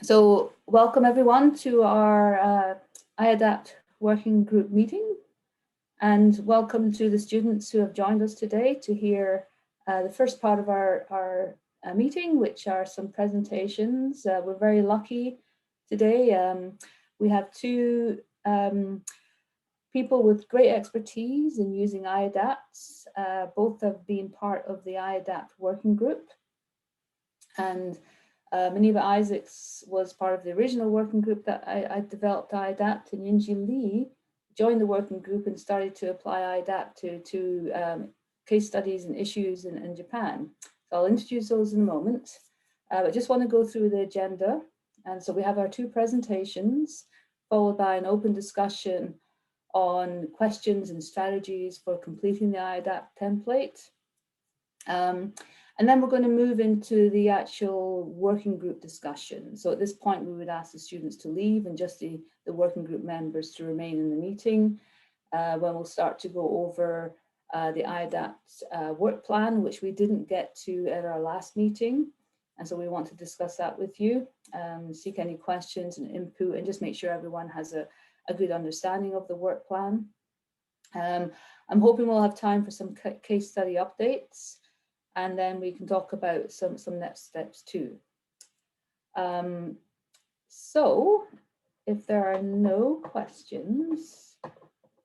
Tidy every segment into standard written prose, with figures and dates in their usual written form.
So welcome everyone to our I-ADapt working group meeting, and welcome to the students who have joined us today to hear the first part of our meeting, which are some presentations. We're very lucky today. We have two people with great expertise in using I-ADaPT. Both have been part of the I-ADapt working group, and Muniba Isaacs was part of the original working group that I developed I-ADapt, and Yinji Lee joined the working group and started to apply I-ADapt to case studies and issues in Japan. So I'll introduce those in a moment. I just want to go through the agenda. And so we have our two presentations, followed by an open discussion on questions and strategies for completing the I-ADapt template. And then we're going to move into the actual working group discussion. So at this point, we would ask the students to leave and just the working group members to remain in the meeting, when we'll start to go over the I-ADapt work plan, which we didn't get to at our last meeting. And so we want to discuss that with you, seek any questions and input, and just make sure everyone has a good understanding of the work plan. I'm hoping we'll have time for some case study updates, and then we can talk about some next steps too. So if there are no questions,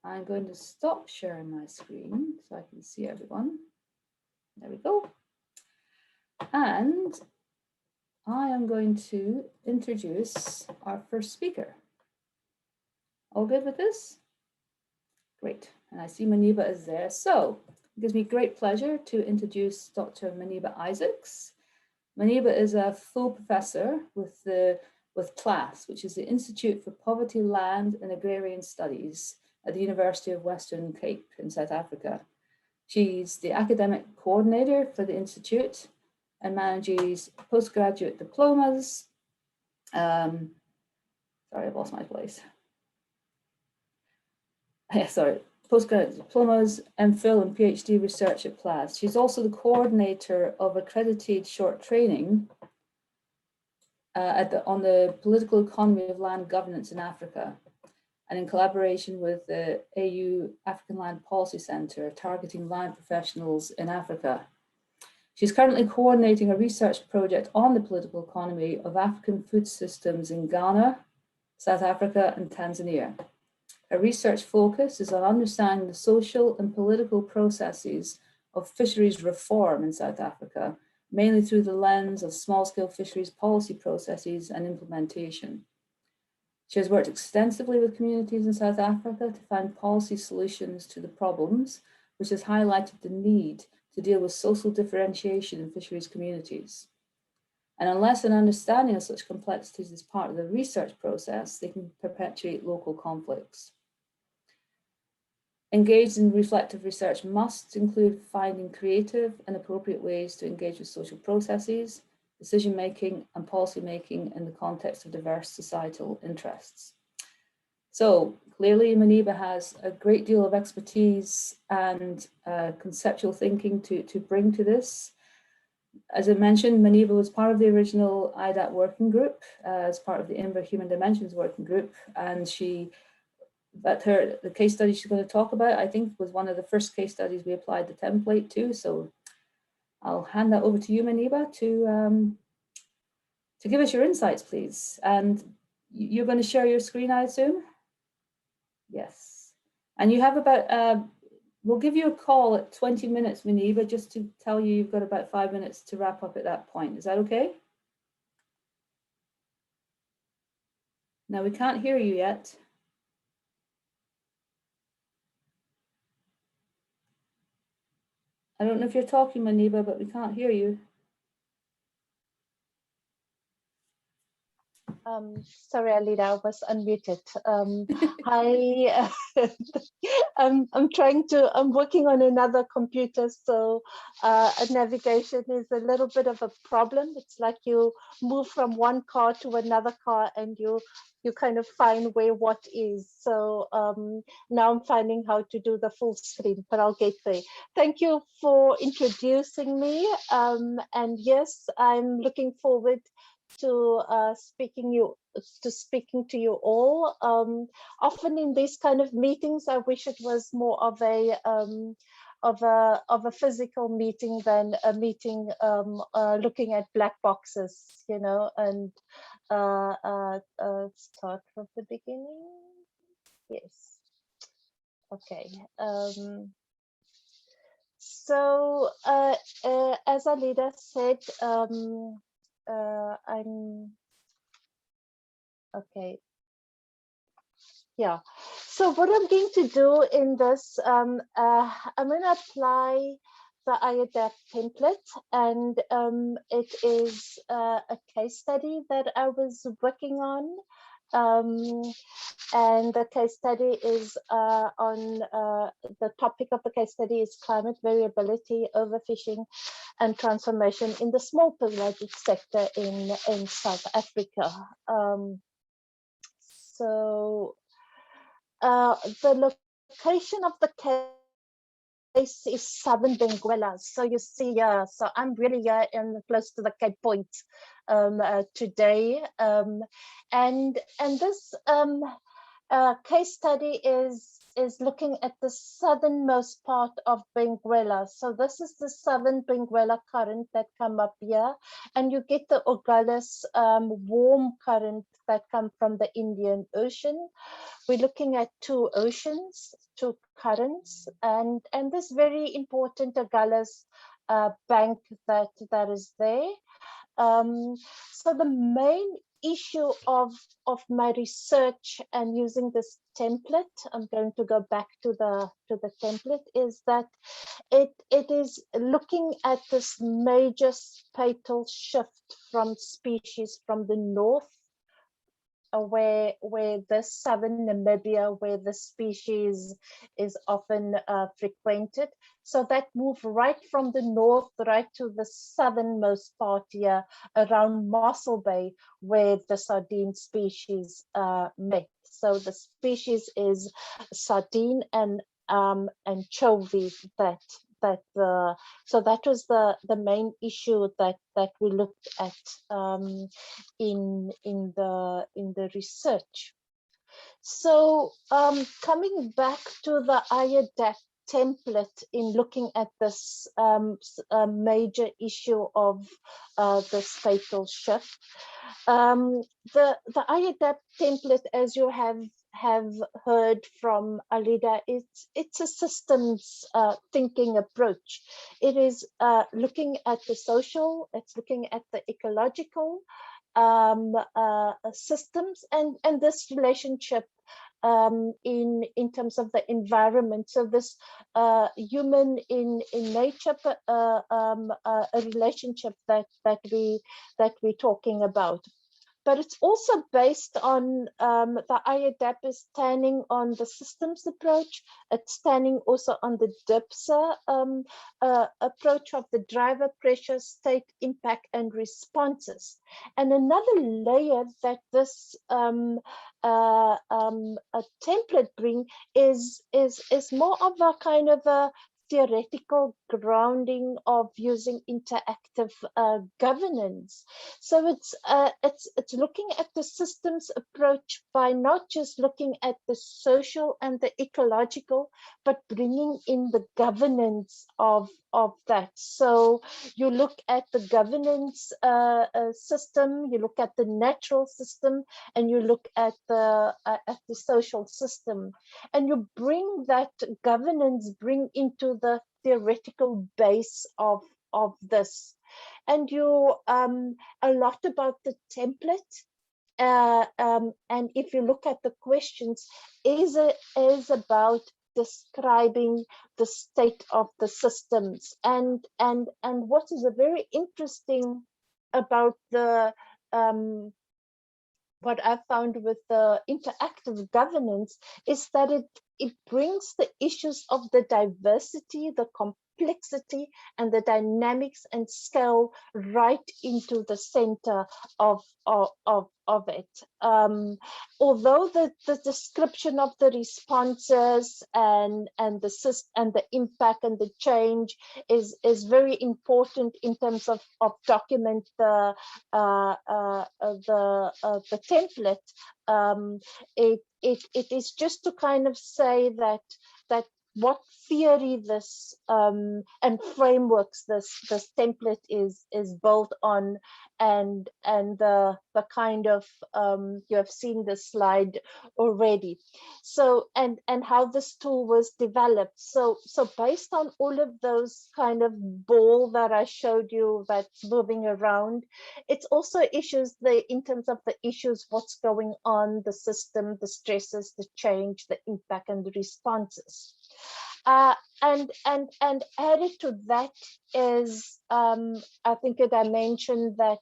I'm going to stop sharing my screen so I can see everyone. There we go. And I am going to introduce our first speaker. All good with this? Great. And I see Muniba is there. So it gives me great pleasure to introduce Dr. Muniba Isaacs. Muniba is a full professor with CLAS, which is the Institute for Poverty, Land and Agrarian Studies at the University of Western Cape in South Africa. She's the academic coordinator for the Institute and manages postgraduate diplomas. Sorry, I've lost my place. Postgraduate diplomas, MPhil and PhD research at CLAS. She's also the coordinator of accredited short training on the political economy of land governance in Africa, and in collaboration with the AU African Land Policy Center, targeting land professionals in Africa. She's currently coordinating a research project on the political economy of African food systems in Ghana, South Africa, and Tanzania. Her research focus is on understanding the social and political processes of fisheries reform in South Africa, mainly through the lens of small-scale fisheries policy processes and implementation. She has worked extensively with communities in South Africa to find policy solutions to the problems, which has highlighted the need to deal with social differentiation in fisheries communities. And unless an understanding of such complexities is part of the research process, they can perpetuate local conflicts. Engaged in reflective research must include finding creative and appropriate ways to engage with social processes, decision-making and policy-making in the context of diverse societal interests. So clearly Muniba has a great deal of expertise and conceptual thinking to bring to this. As I mentioned, Muniba was part of the original I-ADapt working group as part of the Ember Human Dimensions working group, and the case study she's going to talk about, I think, was one of the first case studies we applied the template to. So I'll hand that over to you, Muniba, to give us your insights, please. And you're going to share your screen, I assume? Yes. And you have about, we'll give you a call at 20 minutes, Muniba, just to tell you you've got about 5 minutes to wrap up at that point. Is that okay? Now, we can't hear you yet. I don't know if you're talking, Muniba, but we can't hear you. Sorry, Alida, I was unmuted. I'm working on another computer, so navigation is a little bit of a problem. It's like you move from one car to another car and you kind of find where what is. So now I'm finding how to do the full screen, but I'll get there. Thank you for introducing me. And yes, I'm looking forward to speaking to you all. Often in these kind of meetings, I wish it was more of a physical meeting than a meeting looking at black boxes, you know. And start from the beginning. Yes. Okay. So as Alida said, I'm okay. Yeah. So what I'm going to do in this, I'm going to apply the I-ADaPT template, and it is a case study that I was working on. And the case study is on the topic of the case study is climate variability, overfishing, and transformation in the small pelagic sector in South Africa. So the location of the case is southern Benguela. So you see, so I'm really in close to the Cape Point today, and this case study is looking at the southernmost part of Benguela. So this is the southern Benguela current that come up here, and you get the Ogalus warm current that come from the Indian Ocean. We're looking at two oceans, two currents, and this very important Ogalus bank that is there. So the main issue of my research and using this template, I'm going to go back to the template, is that it is looking at this major spatial shift from species from the north, where the southern Namibia, where the species is often frequented. So that move right from the north right to the southernmost part here around Mossel Bay, where the sardine species met. So the species is sardine and anchovy so that was the main issue that we looked at in the research. So coming back to the I-ADaPT template in looking at this major issue of the spatial shift, the I-ADaPT template, as you have heard from Alida, it's a systems thinking approach. It is looking at the social, it's looking at the ecological systems and this relationship in terms of the environment. So this human in nature a relationship that we're talking about. But it's also based on the I-ADaPT is standing on the systems approach. It's standing also on the DIPSA approach of the driver, pressure, state, impact, and responses. And another layer that this a template bring is more of a kind of a theoretical grounding of using interactive governance. So it's looking at the systems approach by not just looking at the social and the ecological, but bringing in the governance of that. So you look at the governance system, you look at the natural system, and you look at the social system, and you bring that governance into the theoretical base of this. And you a lot about the template, and if you look at the questions, is about describing the state of the systems. And what is a very interesting about the what I found with the interactive governance is that it brings the issues of the diversity, the complexity and the dynamics and scale right into the center of it. Although the description of the responses and the impact and the change is very important in terms of document the template, it is just to kind of say that what theory this and frameworks this template is built on, and the kind of you have seen this slide already. So and how this tool was developed. So based on all of those kind of ball that I showed you that's moving around, it's also issues in terms of the issues, what's going on, the system, the stresses, the change, the impact, and the responses. And added to that is I think a dimension that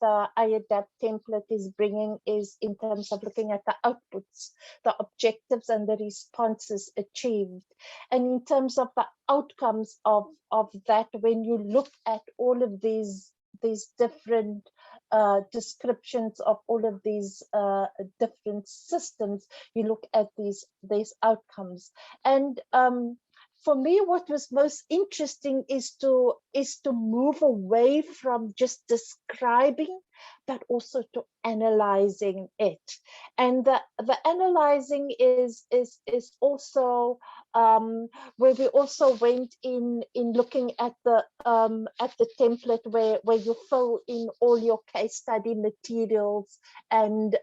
the I-ADaPT template is bringing is in terms of looking at the outputs, the objectives, and the responses achieved. And in terms of the outcomes of that, when you look at all of these different descriptions of all of these different systems, you look at these outcomes. And for me, what was most interesting is to move away from just describing, but also to analyzing it. And the analyzing is also where we also went in looking at the template where you fill in all your case study materials and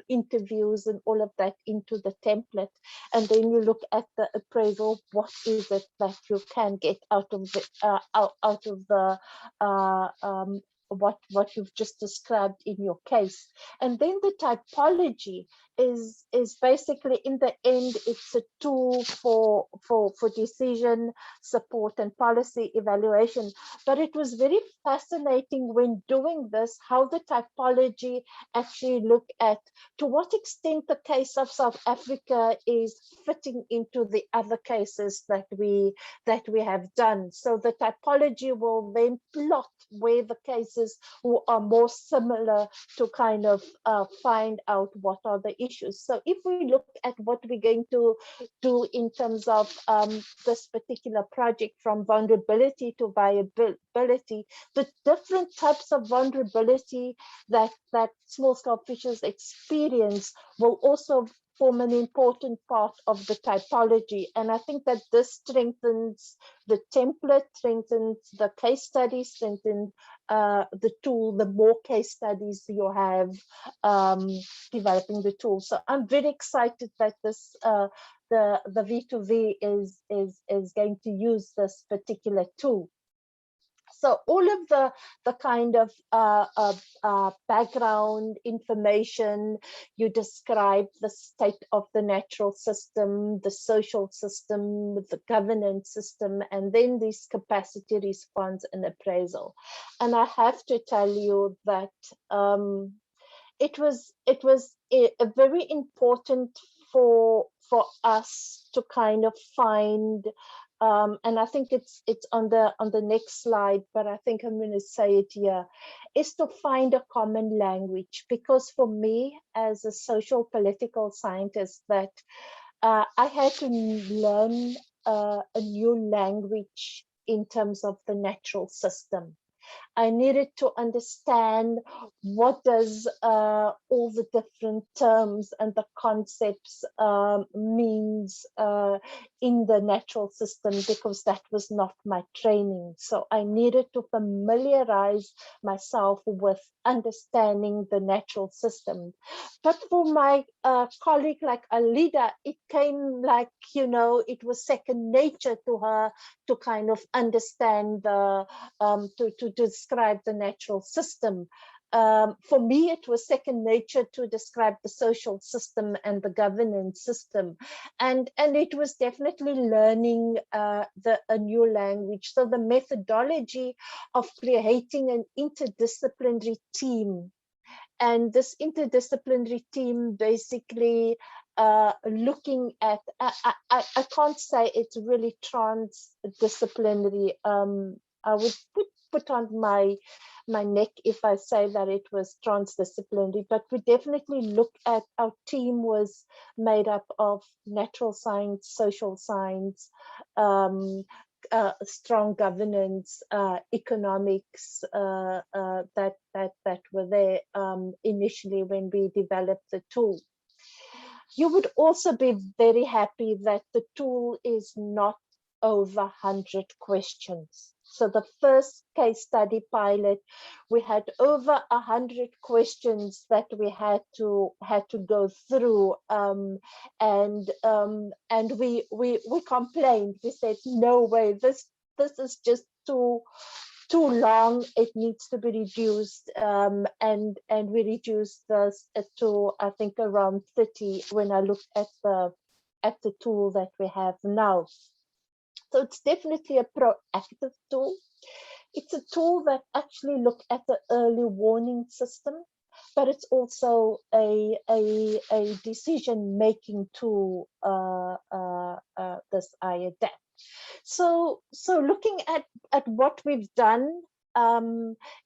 interviews and all of that into the template, and then you look at the appraisal. What is it that you can get out of the what you've just described in your case? And then the typology is basically, in the end, it's a tool for decision support and policy evaluation. But it was very fascinating when doing this, how the typology actually look at to what extent the case of South Africa is fitting into the other cases that we have done. So the typology will then plot where the cases who are more similar to kind of find out what are the issues. So if we look at what we're going to do in terms of this particular project, from vulnerability to viability, the different types of vulnerability that small-scale fishers experience will also form an important part of the typology. And I think that this strengthens the template, strengthens the case study, strengthens the tool, the more case studies you have developing the tool. So I'm very excited that this the V2V is going to use this particular tool. So all of the kind of background information, you describe the state of the natural system, the social system, the governance system, and then this capacity response and appraisal. And I have to tell you that it was a very important for us to kind of find. And I think it's on the next slide, but I think I'm going to say it here, is to find a common language. Because for me, as a social political scientist, that I had to learn a new language in terms of the natural system. I needed to understand what does all the different terms and the concepts means in the natural system, because that was not my training. So I needed to familiarize myself with understanding the natural system. But for my colleague like Alida, it came like, you know, it was second nature to her to kind of understand the to describe the natural system. For me, it was second nature to describe the social system and the governance system, and it was definitely learning a new language. So the methodology of creating an interdisciplinary team, and this interdisciplinary team basically looking at, I can't say it's really transdisciplinary. I would put on my neck if I say that it was transdisciplinary, but we definitely look at, our team was made up of natural science, social science, strong governance, economics, that were there initially when we developed the tool. You would also be very happy that the tool is not over 100 questions. So the first case study pilot, we had over 100 questions that we had to go through, and we complained. We said, no way, this is just too long. It needs to be reduced, and we reduced this to, I think, around 30 when I looked at the tool that we have now. So it's definitely a proactive tool. It's a tool that actually looks at the early warning system, but it's also a decision-making tool, this I-ADaPT. So looking at what we've done,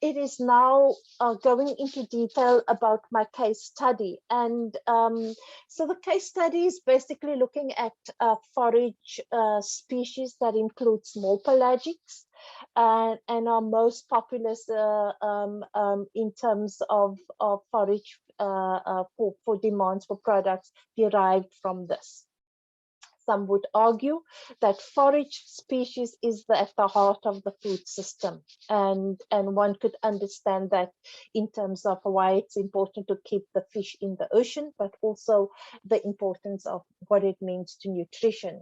it is now going into detail about my case study. And so the case study is basically looking at forage species that include small pelagics, and are most populous in terms of forage for demands for products derived from this. Some would argue that forage species is at the heart of the food system, and one could understand that in terms of why it's important to keep the fish in the ocean, but also the importance of what it means to nutrition.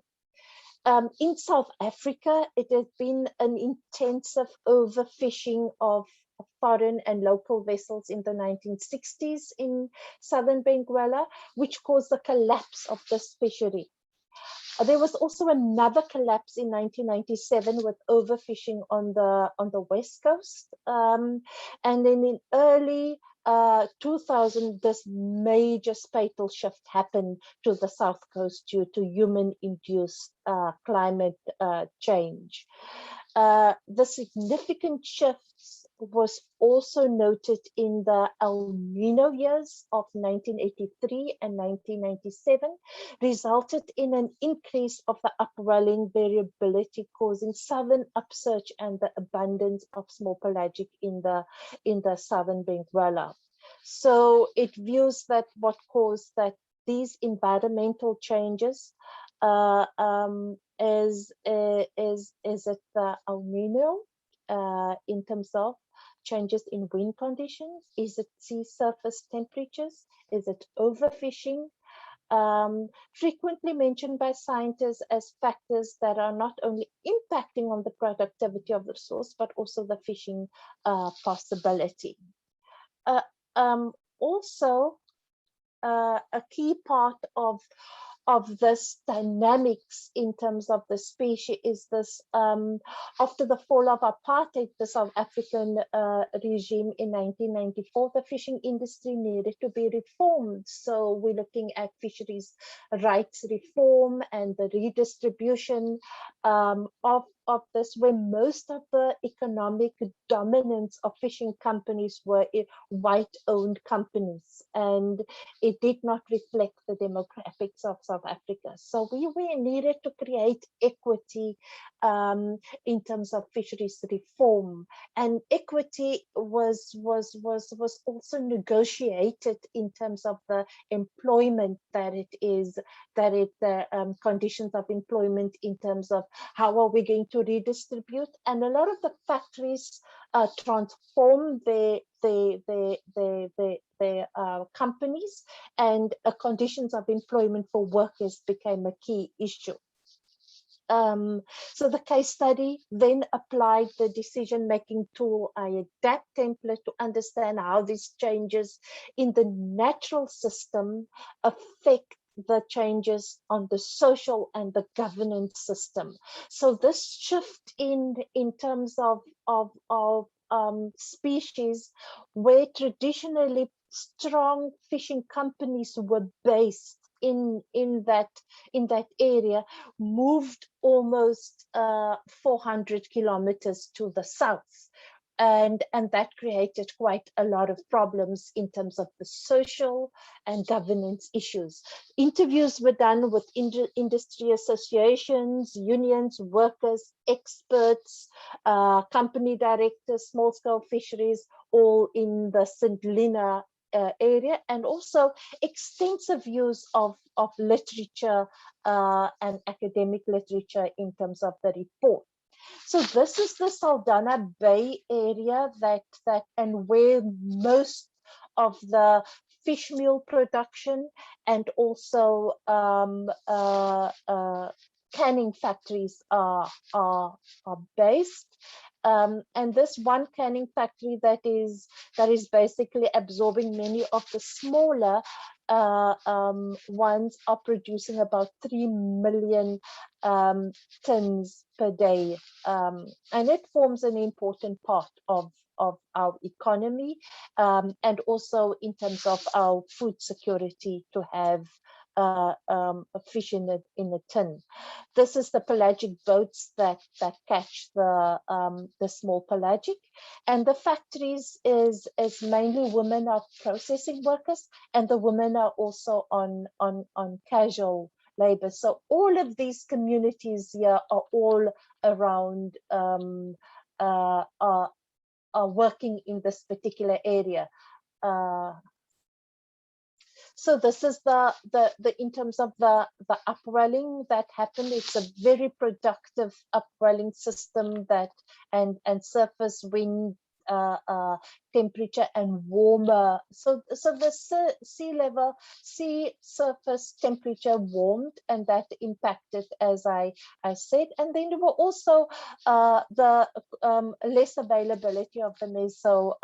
In South Africa, it has been an intensive overfishing of foreign and local vessels in the 1960s in southern Benguela, which caused the collapse of this fishery. There was also another collapse in 1997 with overfishing on the west coast, and then in early 2000, this major spatial shift happened to the south coast due to human-induced climate change. The significant shifts was also noted in the El Nino years of 1983 and 1997, resulted in an increase of the upwelling variability, causing southern upsurge and the abundance of small pelagic in the southern Benguela. So it views that what caused that these environmental changes is it the El Nino in terms of changes in wind conditions? Is it sea surface temperatures? Is it overfishing? Frequently mentioned by scientists as factors that are not only impacting on the productivity of the resource, but also the fishing possibility. Also, a key part of this dynamics in terms of the species is this, after the fall of apartheid, the South African regime in 1994, the fishing industry needed to be reformed. So we're looking at fisheries rights reform and the redistribution of this, where most of the economic dominance of fishing companies were white-owned companies, and it did not reflect the demographics of South Africa. So we needed to create equity in terms of fisheries reform, and equity was also negotiated in terms of the employment the conditions of employment, in terms of how are we going to redistribute. And a lot of the factories transformed their companies, and conditions of employment for workers became a key issue. So the case study then applied the decision-making tool I-ADaPT template to understand how these changes in the natural system affect the changes on the social and the governance system. So this shift in terms of species where traditionally strong fishing companies were based in that area moved almost 400 kilometers to the south. And that created quite a lot of problems in terms of the social and governance issues. Interviews were done with industry associations, unions, workers, experts, company directors, small-scale fisheries, all in the St. Helena area, and also extensive use of literature and academic literature in terms of the report. So this is the Saldanha Bay area and where most of the fish meal production and also canning factories are based. And this one canning factory that is basically absorbing many of the smaller ones are producing about 3 million tons per day, and it forms an important part of our economy, and also in terms of our food security to have a fish in a tin. This is the pelagic boats that catch the small pelagic, and the factories is mainly women are processing workers, and the women are also on casual labor. So all of these communities here are all around are working in this particular area. So this is the in terms of the upwelling that happened. It's a very productive upwelling system that and surface wind temperature and warmer. So the sea surface temperature warmed, and that impacted, as I said. And then there were also the less availability of the meso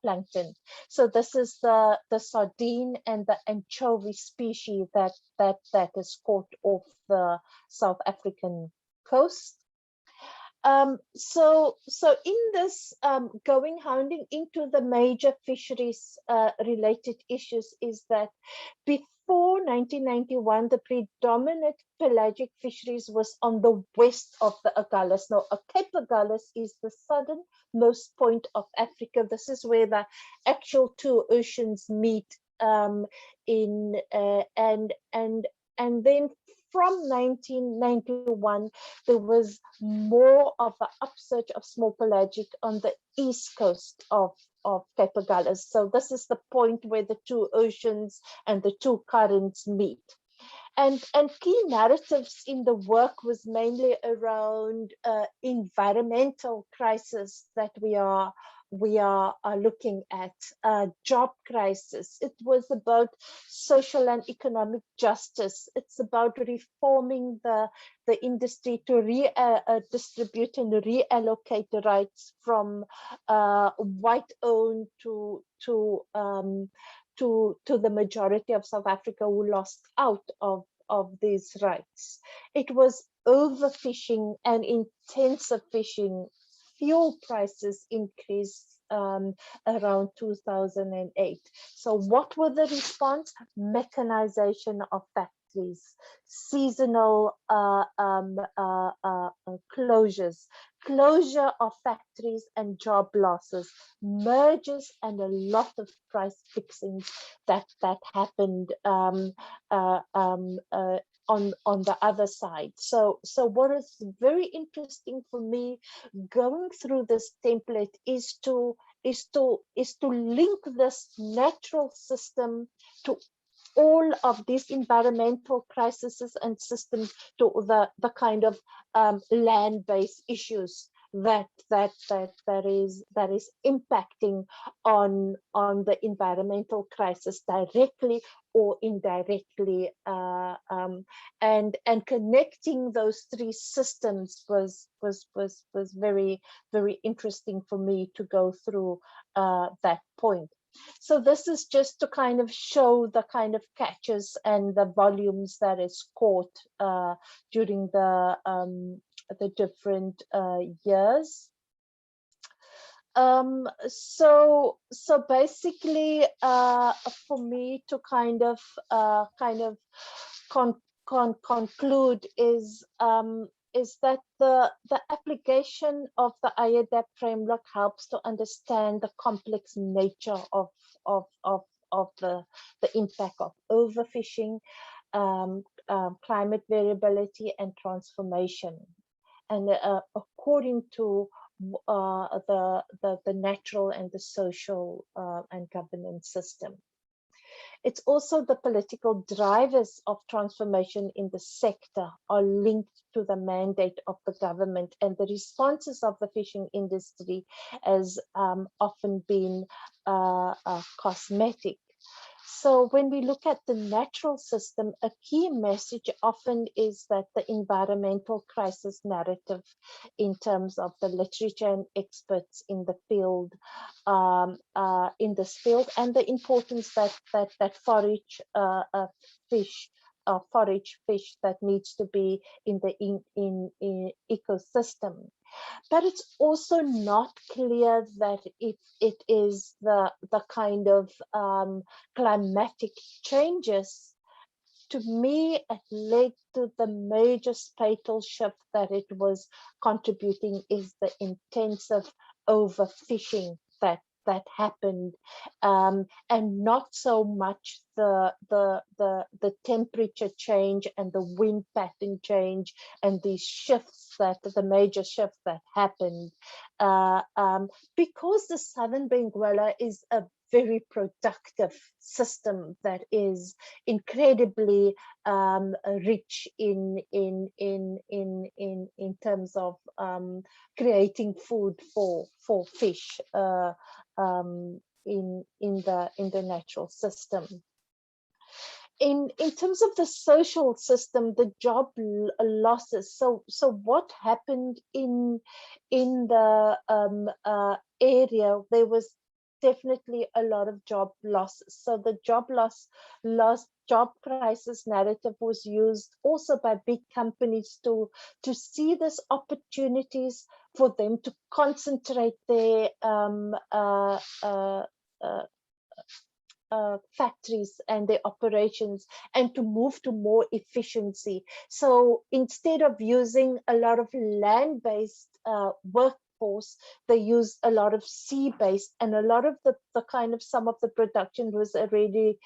plankton. So this is the sardine and the anchovy species that is caught off the South African coast. So in this hounding into the major fisheries related issues is that before 1991, the predominant pelagic fisheries was on the west of the Agulhas. Now, Cape Agulhas is the southernmost point of Africa. This is where the actual two oceans meet. And then from 1991, there was more of an upsurge of small pelagic on the east coast of Cape Agulhas. So this is the point where the two oceans and the two currents meet. And key narratives in the work was mainly around environmental crisis that we are looking at, job crisis. It was about social and economic justice. It's about reforming the industry to redistribute and reallocate the rights from white-owned to the majority of South Africa who lost out of these rights. It was overfishing and intensive fishing. Fuel prices increased around 2008. So what were the response? Mechanization of factories, seasonal closures, closure of factories and job losses, mergers, and a lot of price fixings that happened on the other side. So what is very interesting for me going through this template is to link this natural system to all of these environmental crises and systems to the kind of land-based issues that is impacting on the environmental crisis directly or indirectly, and connecting those three systems was very, very interesting for me to go through that point. So this is just to kind of show the kind of catches and the volumes that is caught during the different years. So basically, for me to kind of conclude is that the application of the I-ADaPT framework helps to understand the complex nature of the impact of overfishing, climate variability, and transformation. And according to the natural and the social and governance system. It's also the political drivers of transformation in the sector are linked to the mandate of the government, and the responses of the fishing industry has often been cosmetic. So when we look at the natural system, a key message often is that the environmental crisis narrative in terms of the literature and experts in the field, in this field, and the importance that forage fish that needs to be in the in ecosystem. But it's also not clear that it is the kind of climatic changes. To me, it led to the major spatial shift that it was contributing is the intensive overfishing that happened, and not so much the temperature change and the wind pattern change and these shifts, that the major shifts that happened, because the southern Benguela is a very productive system that is incredibly rich in terms of creating food for fish in the natural system. In terms of the social system, the job losses. So what happened in the area? There was definitely a lot of job losses. So the job crisis narrative was used also by big companies to see this opportunities for them to concentrate their factories and their operations and to move to more efficiency. So instead of using a lot of land-based workforce, they used a lot of sea-based, and a lot of the kind of some of the production was already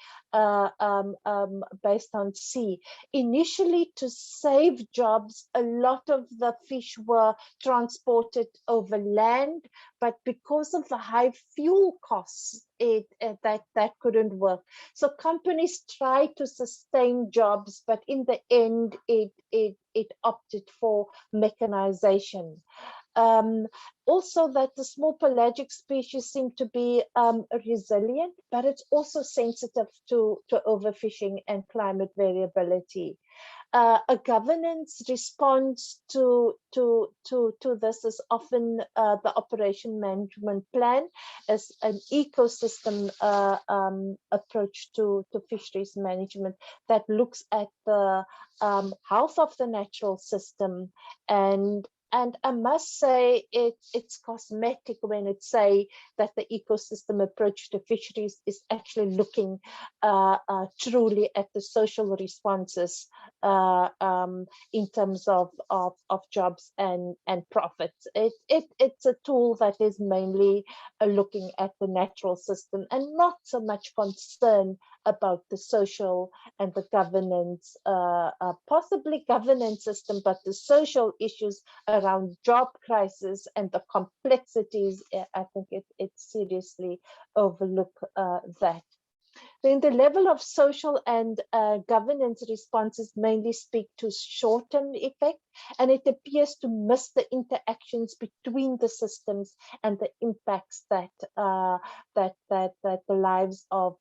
based on sea. Initially, to save jobs, a lot of the fish were transported over land, but because of the high fuel costs, that couldn't work. So companies tried to sustain jobs, but in the end, it opted for mechanization. Also, that the small pelagic species seem to be resilient, but it's also sensitive to overfishing and climate variability. A governance response to this is often the operation management plan as an ecosystem approach to fisheries management that looks at the health of the natural system. And I must say it's cosmetic when it say that the ecosystem approach to fisheries is actually looking truly at the social responses in terms of jobs and profits. It's a tool that is mainly looking at the natural system and not so much concern about the social and the governance, possibly governance system, but the social issues around job crisis and the complexities. I think it seriously overlook that. Then the level of social and governance responses mainly speak to short-term effect, and it appears to miss the interactions between the systems and the impacts that the lives of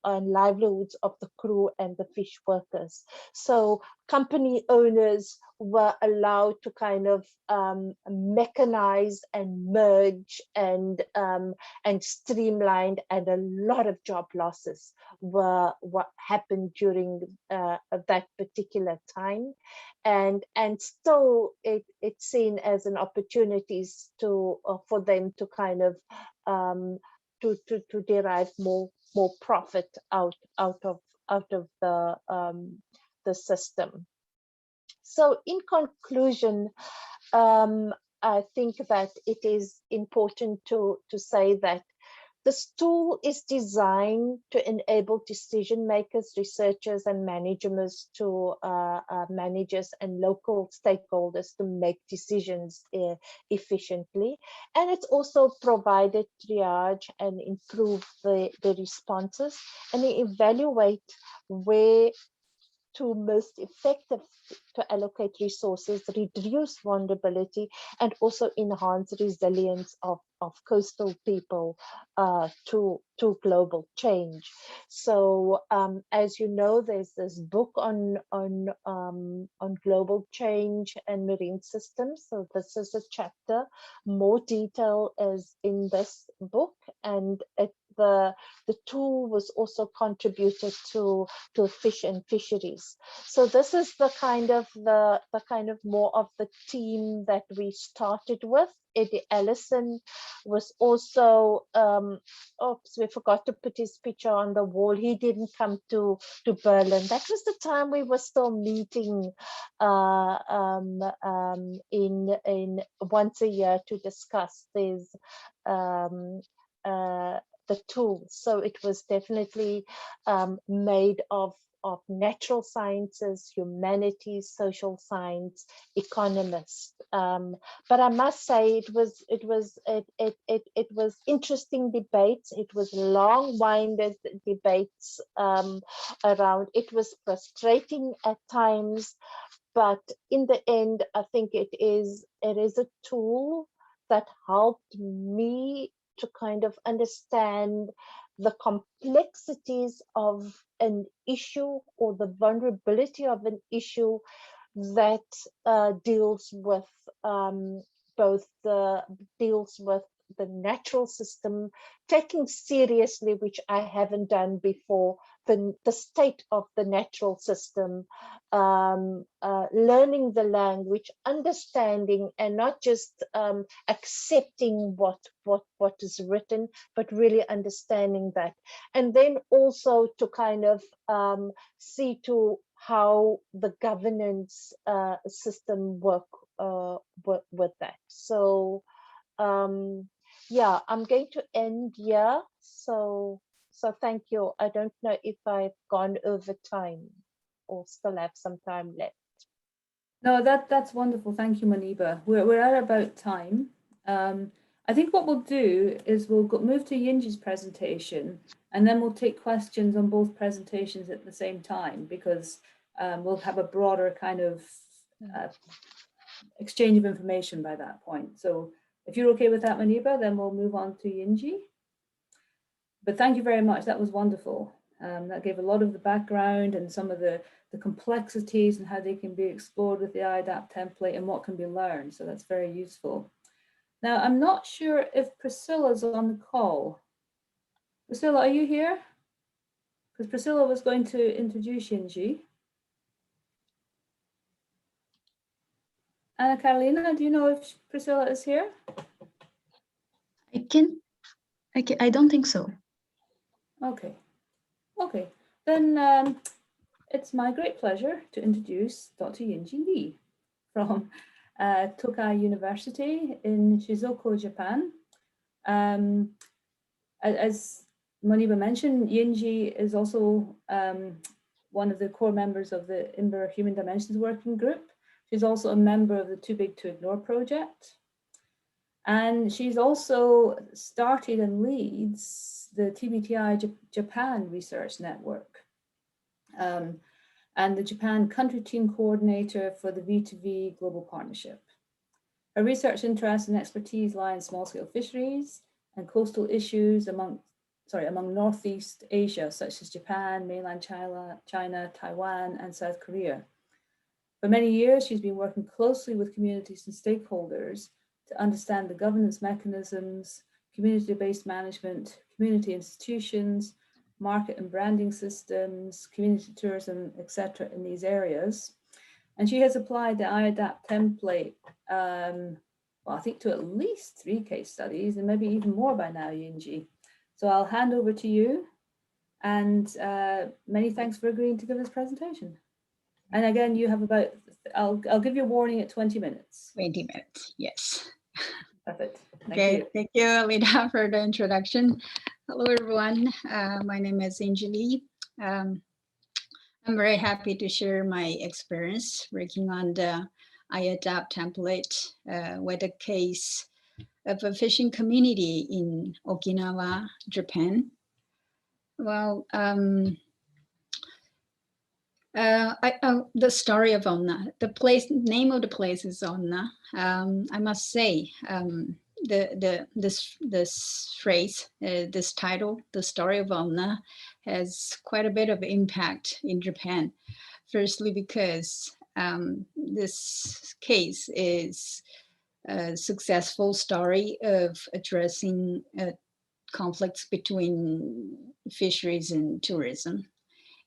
and livelihoods of the crew and the fish workers. So company owners were allowed to kind of mechanize and merge and streamlined, and a lot of job losses were what happened during that particular time. And still it's seen as an opportunities to for them to kind of to derive more profit out of the system. So in conclusion, I think that it is important to say that this tool is designed to enable decision makers, researchers, and managers managers and local stakeholders to make decisions efficiently. And it's also provided triage and improve the responses and evaluate where to most effective to allocate resources, reduce vulnerability, and also enhance resilience of coastal people to global change. So as you know, there's this book on global change and marine systems. So this is a chapter. More detail is in this book, and the tool was also contributed to fish and fisheries. So this is the kind of more of the team that we started with. Eddie Allison was also oops, we forgot to put his picture on the wall. He didn't come to Berlin. That was the time we were still meeting in once a year to discuss these the tools. So it was definitely made of natural sciences, humanities, social science, economists. But I must say it was interesting debates. It was long-winded debates around. It was frustrating at times, but in the end, I think it is a tool that helped me to kind of understand the complexities of an issue or the vulnerability of an issue that deals with the natural system, taking seriously, which I haven't done before, the state of the natural system, learning the language, understanding, and not just accepting what is written, but really understanding that. And then also to kind of see to how the governance system work with that. So yeah, I'm going to end here. So thank you. I don't know if I've gone over time or still have some time left. No, that's wonderful. Thank you, Maniba. We're at about time. I think what we'll do is we'll move to Yinji's presentation, and then we'll take questions on both presentations at the same time, because we'll have a broader kind of exchange of information by that point. So if you're okay with that, Maniba, then we'll move on to Yinji. But thank you very much. That was wonderful. That gave a lot of the background and some of the complexities and how they can be explored with the I-ADaPT template and what can be learned. So that's very useful. Now, I'm not sure if Priscilla's on the call. Priscilla, are you here? Because Priscilla was going to introduce Yinji. Anna Carolina, do you know if Priscilla is here? I don't think so. Okay. Okay. Then it's my great pleasure to introduce Dr. Yinji Lee from Tokai University in Shizuoka, Japan. As Maniba mentioned, Yinji is also one of the core members of the Ember Human Dimensions Working Group. She's also a member of the Too Big to Ignore project. And she's also started and leads the TBTI Japan Research Network. And the Japan Country Team Coordinator for the V2V Global Partnership. Her research interests and expertise lie in small-scale fisheries and coastal issues among Northeast Asia, such as Japan, mainland China, Taiwan, and South Korea. For many years, she's been working closely with communities and stakeholders to understand the governance mechanisms, community-based management, community institutions, market and branding systems, community tourism, etc. in these areas. And she has applied the I-ADapt template, well, I think to at least 3 case studies and maybe even more by now, Yinji. So I'll hand over to you, and many thanks for agreeing to give this presentation. And again, you have about, I'll give you a warning at 20 minutes. 20 minutes, yes. Perfect. Thank you, Alida, for the introduction. Hello, everyone. My name is Yinji Lee. I'm very happy to share my experience working on the I-ADapt template with a case of a fishing community in Okinawa, Japan. Well, the story of Onna, name of the place is Onna. I must say, this phrase, this title, the story of Onna, has quite a bit of impact in Japan. Firstly, because this case is a successful story of addressing conflicts between fisheries and tourism.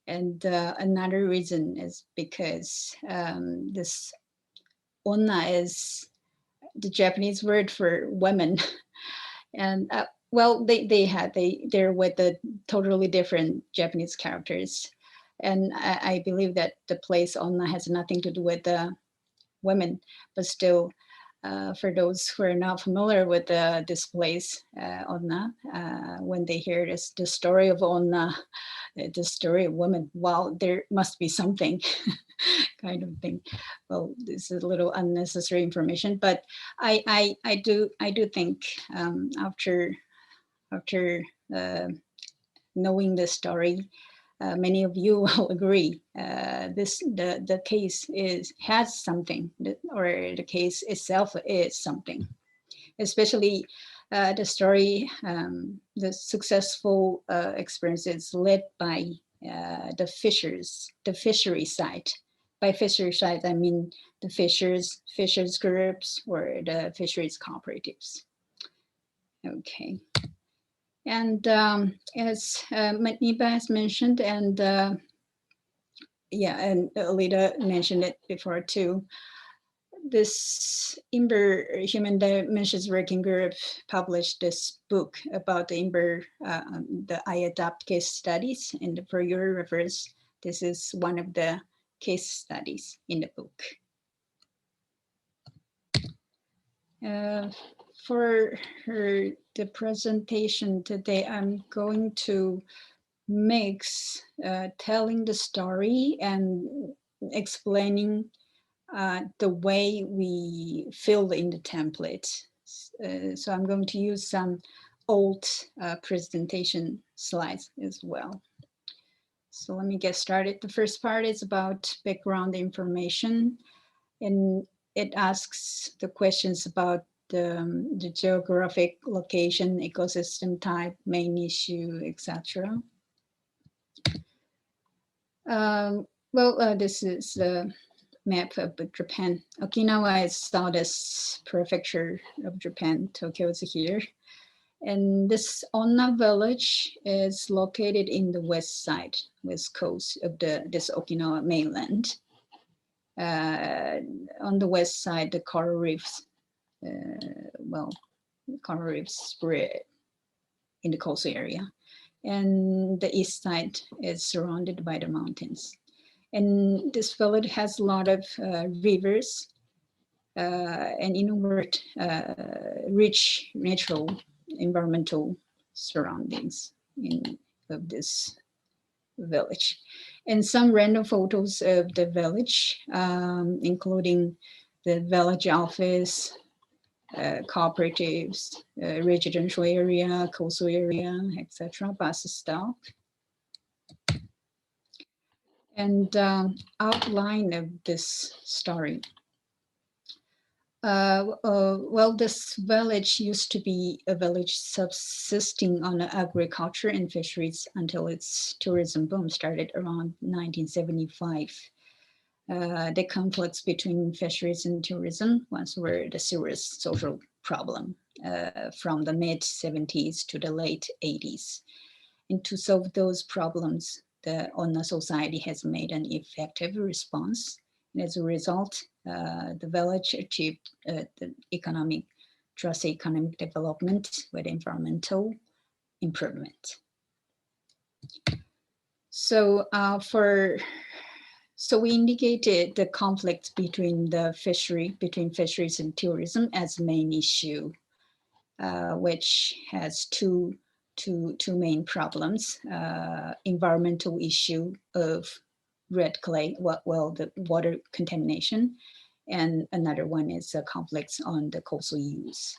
And another reason is because this onna is the Japanese word for women. And well, they're with the totally different Japanese characters. And I believe that the place onna has nothing to do with the women, but still, for those who are not familiar with this place, onna, when they hear the story of onna, the story of women, wow, there must be something kind of thing. Well, this is a little unnecessary information, but I do think after knowing the story, many of you will agree the case has something, or the case itself is something, especially the story, the successful experiences led by the fishery side. By fishery side, I mean the fishers groups or the fisheries cooperatives. Okay. And as Maniba has mentioned, and yeah, and Alida mentioned it before too, this Ember Human Dimensions Working Group published this book about the Ember, the I-ADapt case studies. And for your reference, this is one of the case studies in the book. For the presentation today, I'm going to mix telling the story and explaining the way we fill in the template. So I'm going to use some old presentation slides as well. So let me get started. The first part is about background information, and it asks the questions about the geographic location, ecosystem type, main issue, etc. Well, this is the map of Japan. Okinawa is southeast prefecture of Japan. Tokyo is here. And this Onna village is located in the west coast of this Okinawa mainland. On the west side, the coral reefs, coral reefs spread in the coastal area. And the east side is surrounded by the mountains. And this village has a lot of rivers and inward rich natural environmental surroundings of this village. And some random photos of the village, including the village office, cooperatives, residential area, coastal area, etc., bus stop. And outline of this story. Well, this village used to be a village subsisting on agriculture and fisheries until its tourism boom started around 1975. The conflicts between fisheries and tourism were the serious social problem from the mid-70s to the late 80s. And to solve those problems, the Onna society has made an effective response As a result, the village achieved the drastic economic development with environmental improvement. So so we indicated the conflict between fisheries and tourism as main issue, which has two main problems: environmental issue of red clay, the water contamination, and another one is conflicts on the coastal use.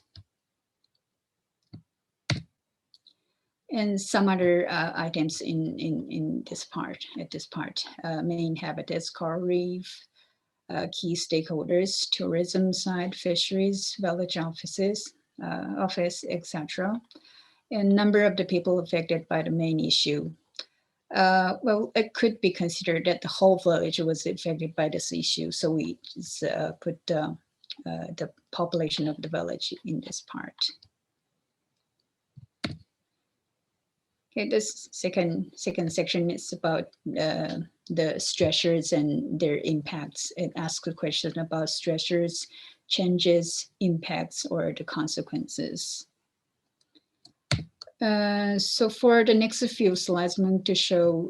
And some other items in this part, main habitats, coral reef, key stakeholders, tourism side, fisheries, village office, etc. And number of the people affected by the main issue. Well, it could be considered that the whole village was affected by this issue. So we just, put the population of the village in this part. Okay, this second section is about the stressors and their impacts. It asks a question about stressors, changes, impacts, or the consequences. So for the next few slides, I'm going to show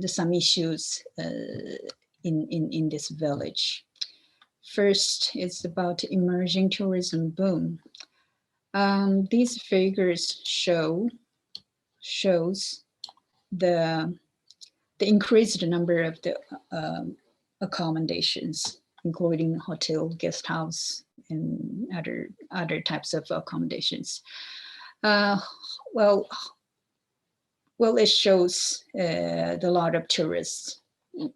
some issues in this village. First, it's about emerging tourism boom. These figures shows the increased number of the accommodations, including hotel, guest house, and other types of accommodations. Well, it shows the lot of tourists.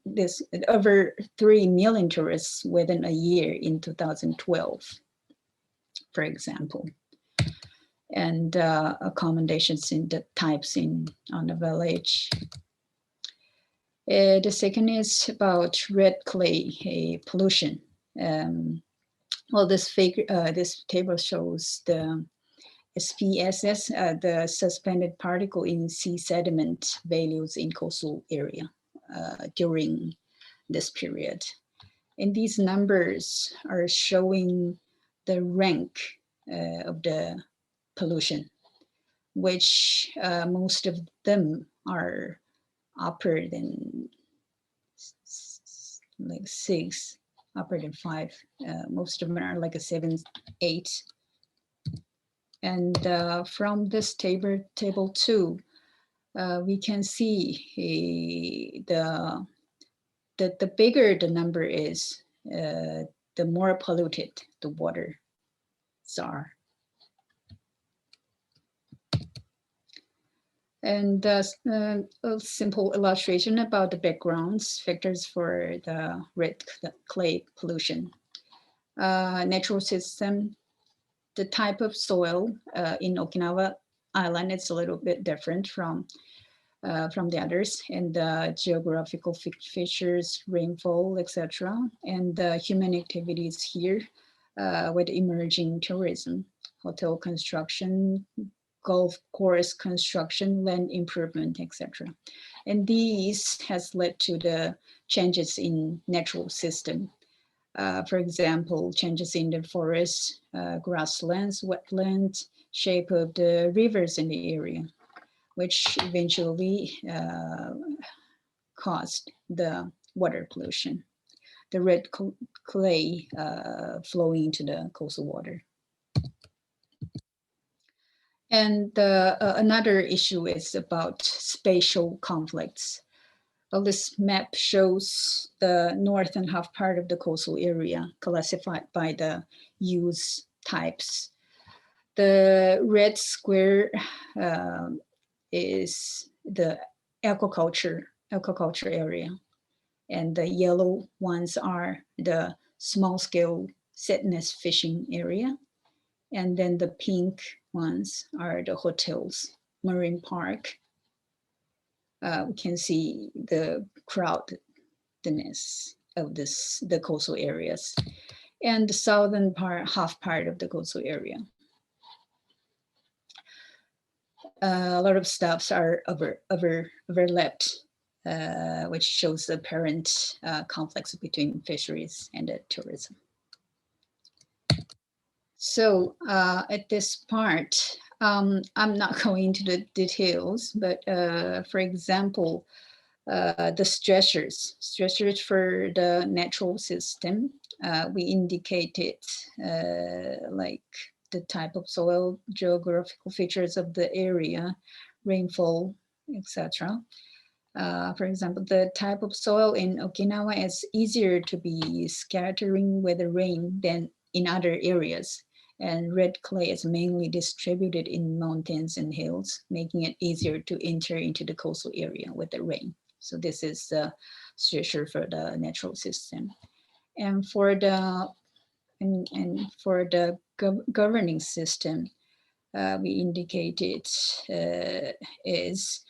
This over 3 million tourists within a year in 2012, for example. And accommodations in the types on the village. The second is about red clay pollution. Well, this table shows the SPSS, the suspended particle in sea sediment values in coastal area during this period. And these numbers are showing the rank of the pollution, which most of them are upper than like 6, upper than 5. Most of them are like a 7, 8. And from this table 2, we can see the bigger the number is, the more polluted the waters are. And a simple illustration about the backgrounds factors for the red clay pollution. Natural system, the type of soil in Okinawa Island is a little bit different from the others, and the geographical features, rainfall, etc. And the human activities here with emerging tourism, hotel construction, golf course construction, land improvement, etc. And these has led to the changes in natural system. For example, changes in the forest, grasslands, wetlands, shape of the rivers in the area, which eventually caused the water pollution, the red clay flowing into the coastal water. And another issue is about spatial conflicts. Well, this map shows the northern half part of the coastal area classified by the use types. The red square is the aquaculture area, and the yellow ones are the small-scale set nest fishing area. And then the pink ones are the hotels, marine park. We can see the crowdedness of the coastal areas, and the southern half part of the coastal area. A lot of stuffs are overlapped which shows the apparent conflicts between fisheries and tourism. So at this part, I'm not going into the details, but for example, the stressors for the natural system, we indicated like the type of soil, geographical features of the area, rainfall, etc. For example, the type of soil in Okinawa is easier to be scattering with the rain than in other areas. And red clay is mainly distributed in mountains and hills, making it easier to enter into the coastal area with the rain. So this is the stressor for the natural system. And for the governing system, we indicated is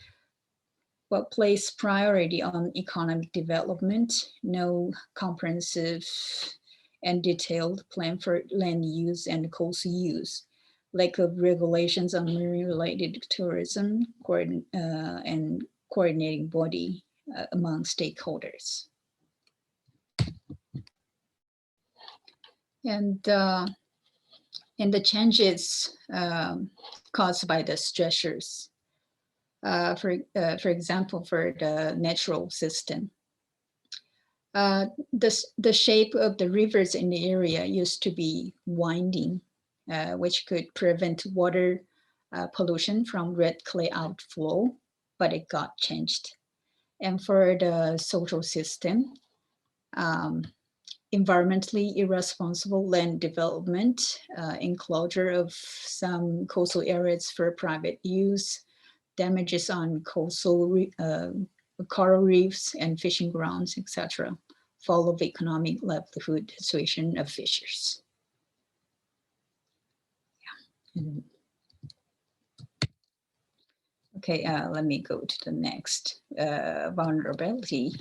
what place priority on economic development, no comprehensive and detailed plan for land use and coastal use, lack of regulations on marine-related tourism, and coordinating body among stakeholders. And the changes caused by the stressors. For example, for the natural system, the shape of the rivers in the area used to be winding, which could prevent water pollution from red clay outflow, but it got changed. And for the social system, environmentally irresponsible land development, enclosure of some coastal areas for private use, damages on coastal coral reefs and fishing grounds, etc., fall of economic livelihood situation of fishers. Yeah. Okay, let me go to the next, vulnerability.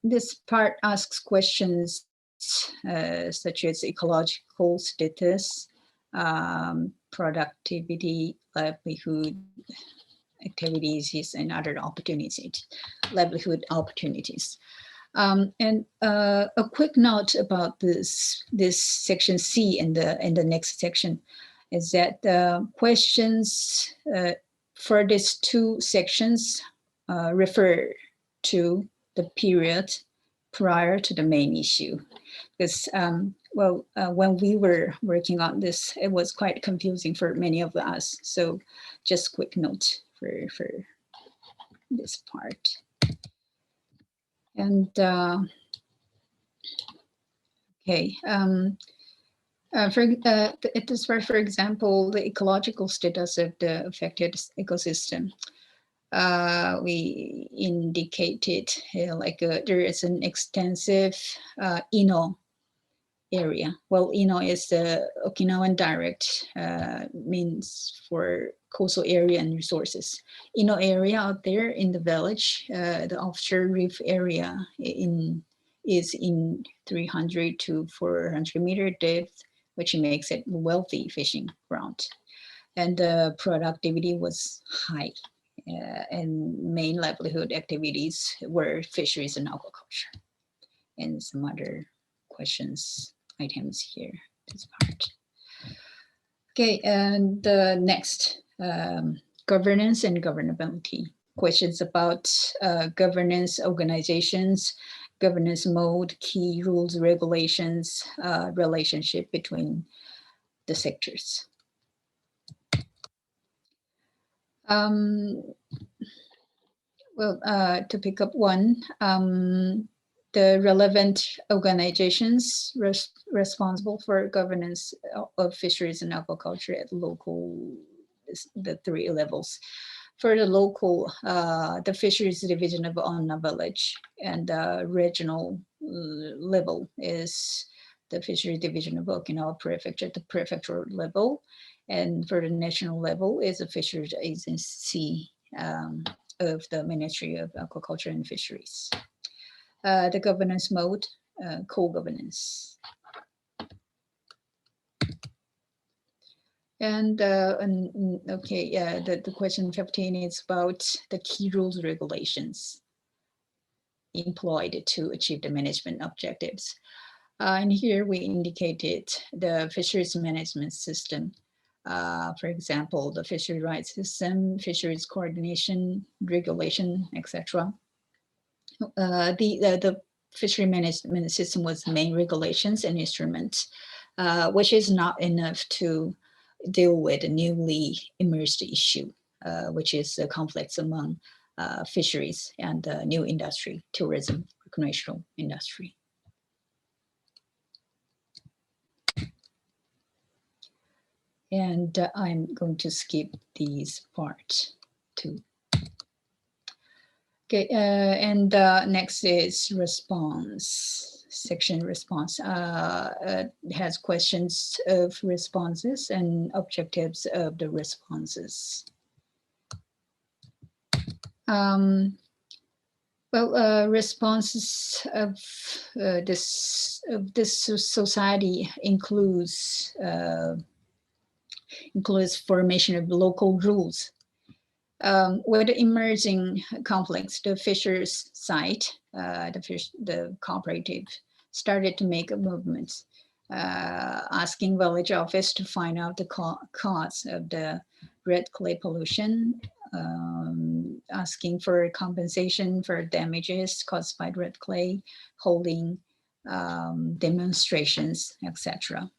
This part asks questions such as ecological status, productivity, livelihood, activities, and other opportunities, livelihood opportunities. And a quick note about this section C in the next section is that the questions for these two sections refer to the period prior to the main issue. Because, when we were working on this, it was quite confusing for many of us. So just quick note for this part. And okay, for example, the ecological status of the affected ecosystem. We indicated there is an extensive Ino area. Well, Ino is the Okinawan dialect, means for coastal area and resources. Ino area out there in the village, the offshore reef area is in 300 to 400 meter depth, which makes it wealthy fishing ground. And the productivity was high. And main livelihood activities were fisheries and aquaculture. And some other questions items here, this part. Okay, and the next, governance and governability. Questions about governance, organizations, governance mode, key rules, regulations, relationship between the sectors. Well, to pick up one, the relevant organizations responsible for governance of fisheries and aquaculture at local, the three levels. For the local, the fisheries division of Onna Village, and the regional level is the fisheries division of Okinawa Prefecture at the prefecture level. And for the national level is the fisheries agency of the Ministry of Aquaculture and Fisheries. The governance mode, co-governance. And okay, yeah, the question 15 is about the key rules regulations employed to achieve the management objectives. And here we indicated the fisheries management system. For example, the fishery rights system, fisheries coordination, regulation, etc. The fishery management system was main regulations and instruments, which is not enough to deal with the newly emerged issue, which is the conflicts among fisheries and the new industry, tourism, recreational industry. And I'm going to skip these parts too. Okay, and next is response, section response. It has questions of responses and objectives of the responses. Responses of this society includes formation of local rules. With the emerging conflicts, the fishers side, the cooperative, started to make a movement, asking village office to find out the cause of the red clay pollution, asking for compensation for damages caused by red clay, holding demonstrations, etc.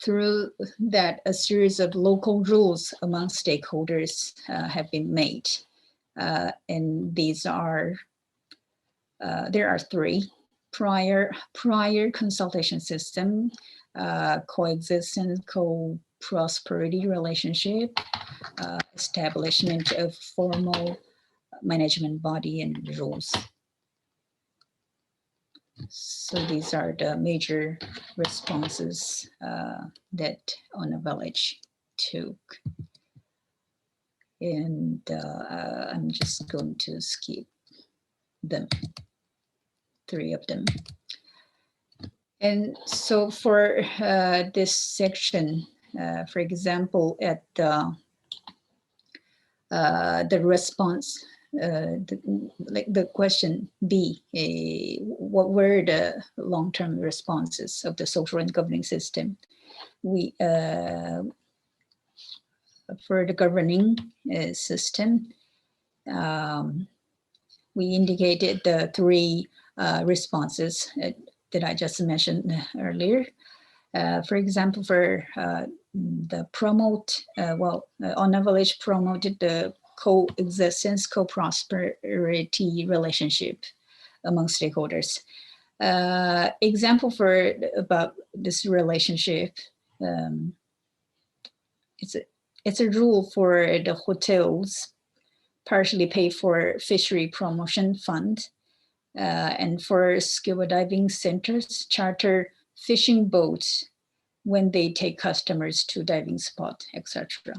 Through that, a series of local rules among stakeholders have been made. And these are, there are three: prior consultation system, coexistence, co-prosperity relationship, establishment of formal management body and rules. So these are the major responses that Ona Village took. And I'm just going to skip them, three of them. And so for this section, for example, at the response, the question B, what were the long-term responses of the social and governing system? We for the governing system, we indicated the three responses that I just mentioned earlier. For example, for the promote, Ona Village promoted the coexistence, co-prosperity relationship among stakeholders. Example for about this relationship, it's a rule for the hotels partially pay for fishery promotion fund, and for scuba diving centers charter fishing boats when they take customers to diving spot, etc.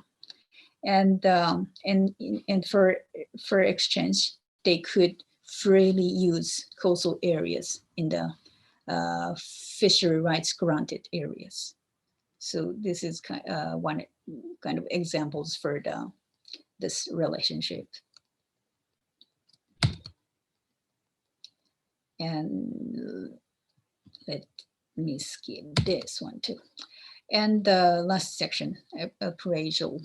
And for exchange, they could freely use coastal areas in the fishery rights granted areas. So this is one kind of examples for this relationship. And let me skip this one too. And the last section, appraisal.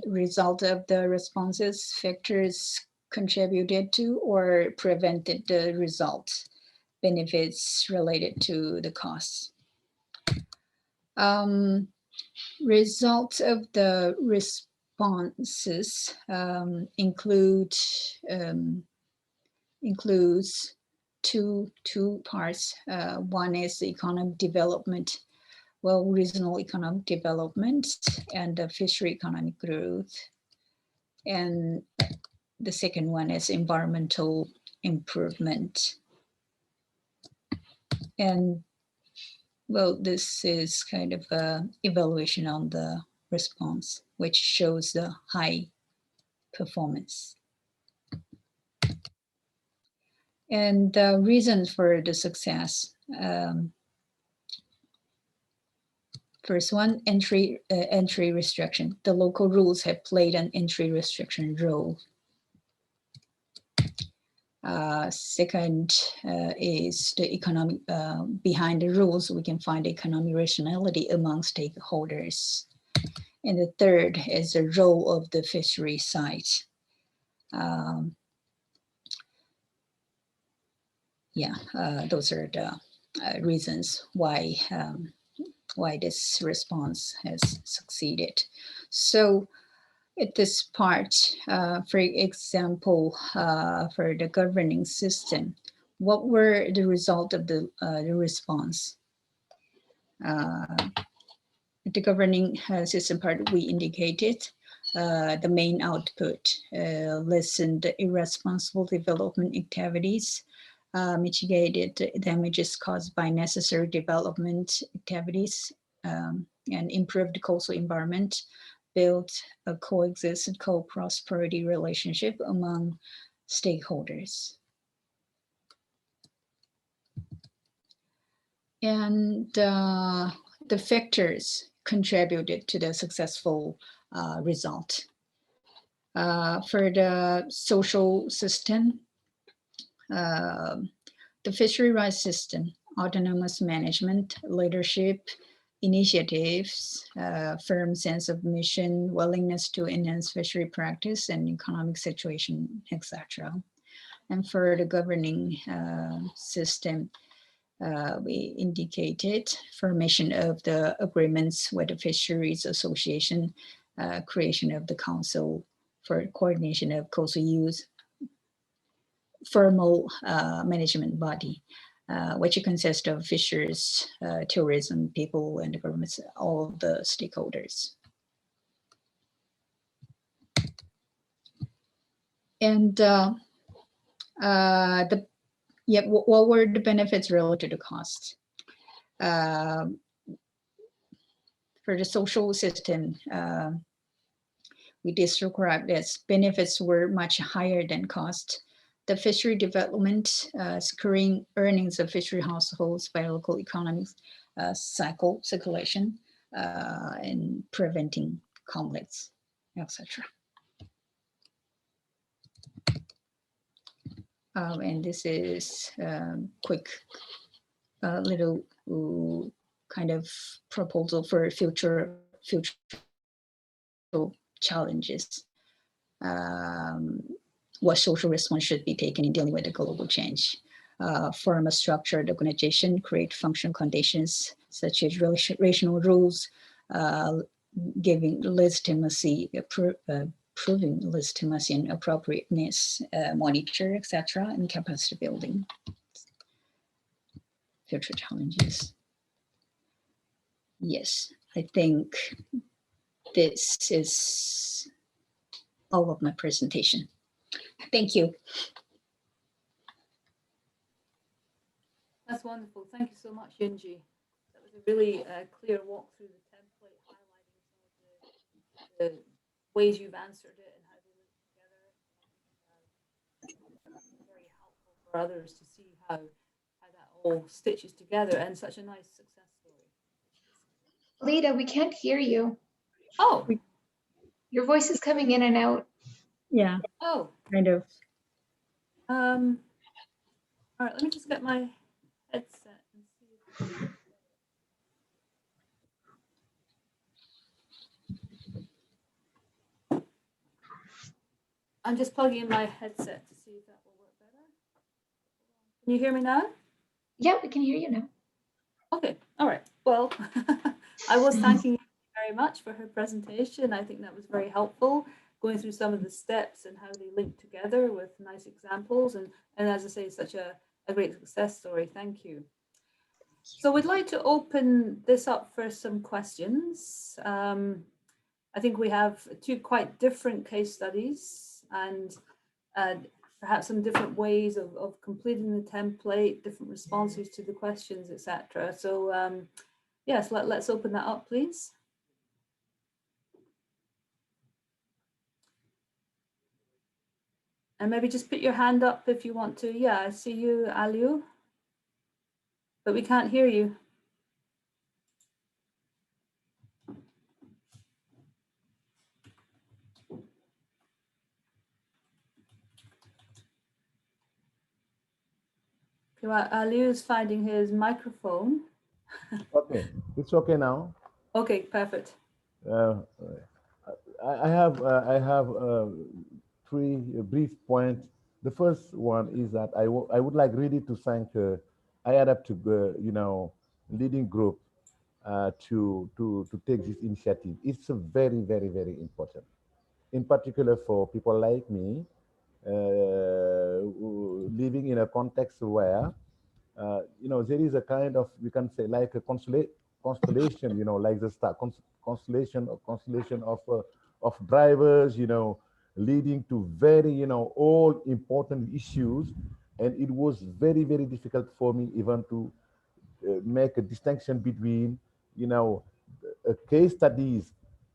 Result of the responses, factors contributed to or prevented the result, benefits related to the costs. Results of the responses includes two parts. One is economic development, regional economic development and the fishery economic growth. And the second one is environmental improvement. And this is kind of an evaluation on the response, which shows the high performance. And the reasons for the success. First one, entry restriction. The local rules have played an entry restriction role. Second is the economic, behind the rules, we can find economic rationality among stakeholders. And the third is the role of the fishery site. Those are the reasons why this response has succeeded. So at this part, for example, for the governing system, what were the result of the response? The governing system part, we indicated the main output, lessened irresponsible development activities, mitigated damages caused by necessary development activities, and improved the coastal environment, built a coexistent co-prosperity relationship among stakeholders. And the factors contributed to the successful result. For the social system, the fishery rights system, autonomous management, leadership, initiatives, firm sense of mission, willingness to enhance fishery practice and economic situation, etc. And for the governing system, we indicated formation of the agreements with the Fisheries Association, creation of the Council for Coordination of Coastal Use, formal management body, which consists of fishers, tourism people, and the governments, all the stakeholders. And what were the benefits related to cost? For the social system, we described as benefits were much higher than cost. The fishery development, securing earnings of fishery households by local economies, circulation, and preventing conflicts, etc. And this is quick little kind of proposal for future challenges. What social response should be taken in dealing with the global change. Form a structured organization, create functional conditions such as rational rules, giving legitimacy, proving legitimacy and appropriateness, monitor, etc., and capacity building. Future challenges. Yes, I think this is all of my presentation. Thank you. That's wonderful. Thank you so much, Yinji. That was a really clear walk through the template, highlighting some of the ways you've answered it and how they link together. Very helpful for others to see how that all stitches together, and such a nice success story. Lita, we can't hear you. Oh. Your voice is coming in and out. Yeah. Oh. Kind of. All right, let me just get my headset and see. I'm just plugging in my headset to see if that will work better. Can you hear me now? Yeah, we can hear you now. Okay, all right. Well, I was thanking you very much for her presentation. I think that was very helpful, going through some of the steps and how they link together with nice examples. And as I say, such a great success story. Thank you. So we'd like to open this up for some questions. I think we have two quite different case studies and perhaps some different ways of completing the template, different responses to the questions, etc. So yes, let's open that up, please. And maybe just put your hand up if you want to. Yeah, I see you, Aliu, but we can't hear you. Okay, well, Aliu's finding his microphone. Okay, it's okay now. Okay, perfect. Uh, I have three brief points. The first one is that I would like really to thank I-ADaPT, leading group to take this initiative. It's a very, very, very important. In particular for people like me, living in a context where there is a kind of, we can say, like a constellation, like the star constellation of drivers, leading to very, all important issues. And it was very, very difficult for me even to make a distinction between, case studies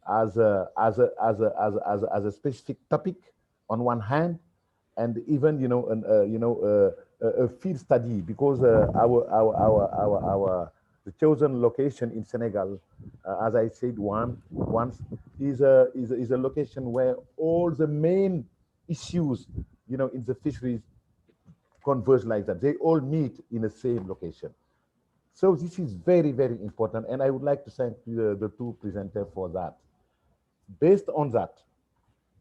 as a specific topic on one hand, and even a field study, because our the chosen location in Senegal, as I said once, is a location where all the main issues in the fisheries converge like that. They all meet in the same location. So this is very, very important, and I would like to thank the two presenters for that. Based on that,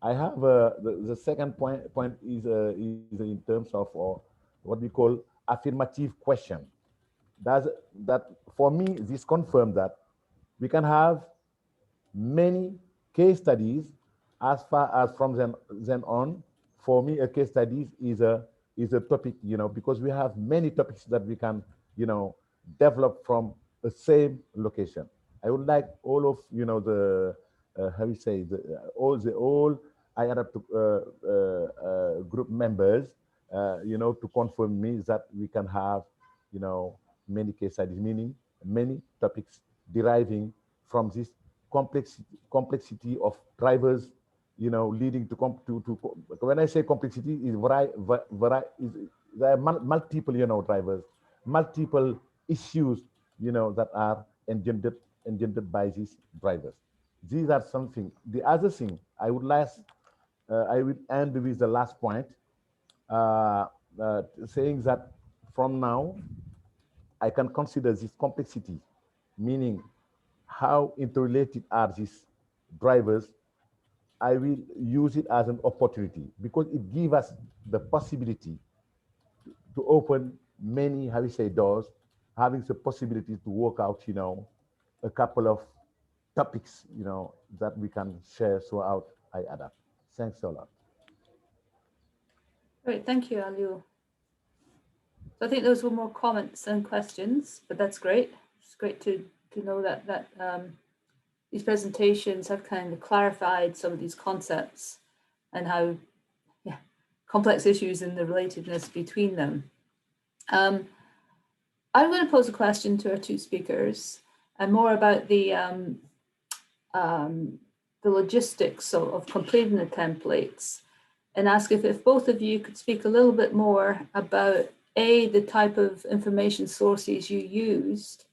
I have the second point is in terms of what we call affirmative question. That for me, this confirms that we can have many case studies as far as from then on. For me, a case study is a topic, because we have many topics that we can, develop from the same location. I would like all of the how you say all I-ADaPT group members, to confirm me that we can have, many case studies, meaning many topics deriving from this complexity of drivers, leading to when I say complexity, is there are multiple, drivers, multiple issues, that are engendered by these drivers. These are something. The other thing I would I will end with the last point, saying that from now, I can consider this complexity, meaning how interrelated are these drivers. I will use it as an opportunity because it gives us the possibility to open many, how we say, doors, having the possibility to work out, a couple of topics, that we can share throughout I-ADaPT. Thanks a lot. Great, thank you, Aliu. So I think those were more comments than questions, but that's great. It's great to know that these presentations have kind of clarified some of these concepts and how complex issues and the relatedness between them. I'm going to pose a question to our two speakers and more about the logistics of completing the templates, and ask if both of you could speak a little bit more about the type of information sources you used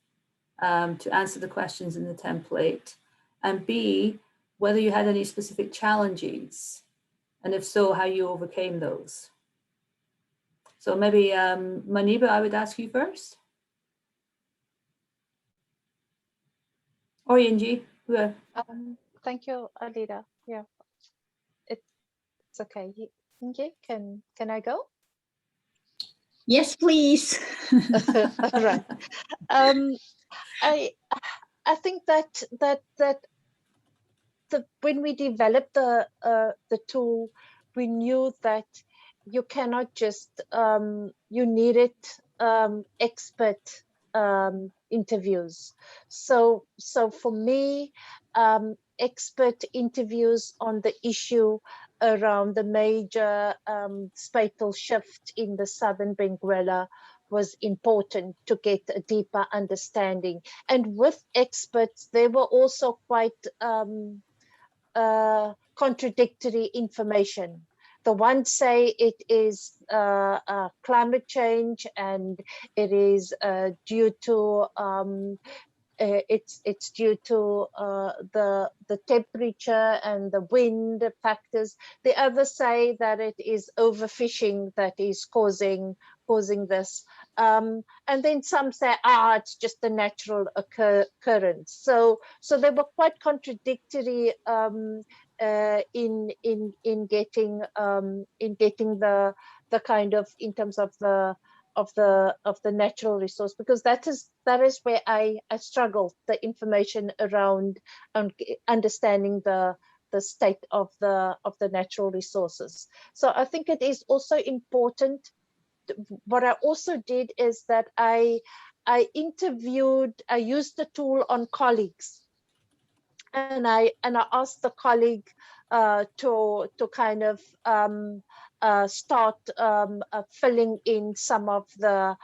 to answer the questions in the template, and B, whether you had any specific challenges, and if so, how you overcame those. So maybe Maniba, I would ask you first. Or Yinji, whoever. Thank you, Alida. Yeah, it's okay. Yinji, can I go? Yes, please. All right. I think that when we developed the tool, we knew that you cannot just you needed expert interviews. So for me, expert interviews on the issue around the major spatial shift in the southern Benguela was important to get a deeper understanding. And with experts, they were also quite contradictory information. The ones say it is climate change and it is due to it's due to the temperature and the wind factors. The others say that it is overfishing that is causing this. And then some say, it's just a natural occurrence. So they were quite contradictory in getting the kind of, in terms of the natural resource, because that is where I struggle, the information around understanding the state of the natural resources. So I think it is also important. What I also did is that I used the tool on colleagues, and I asked the colleague to kind of start filling in some of the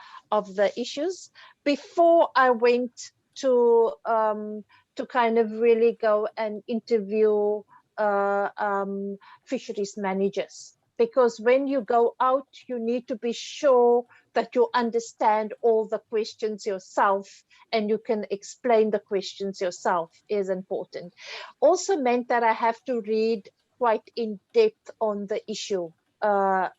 issues before I went to kind of really go and interview fisheries managers. Because when you go out, you need to be sure that you understand all the questions yourself and you can explain the questions yourself is important. Also meant that I have to read quite in depth on the issue. So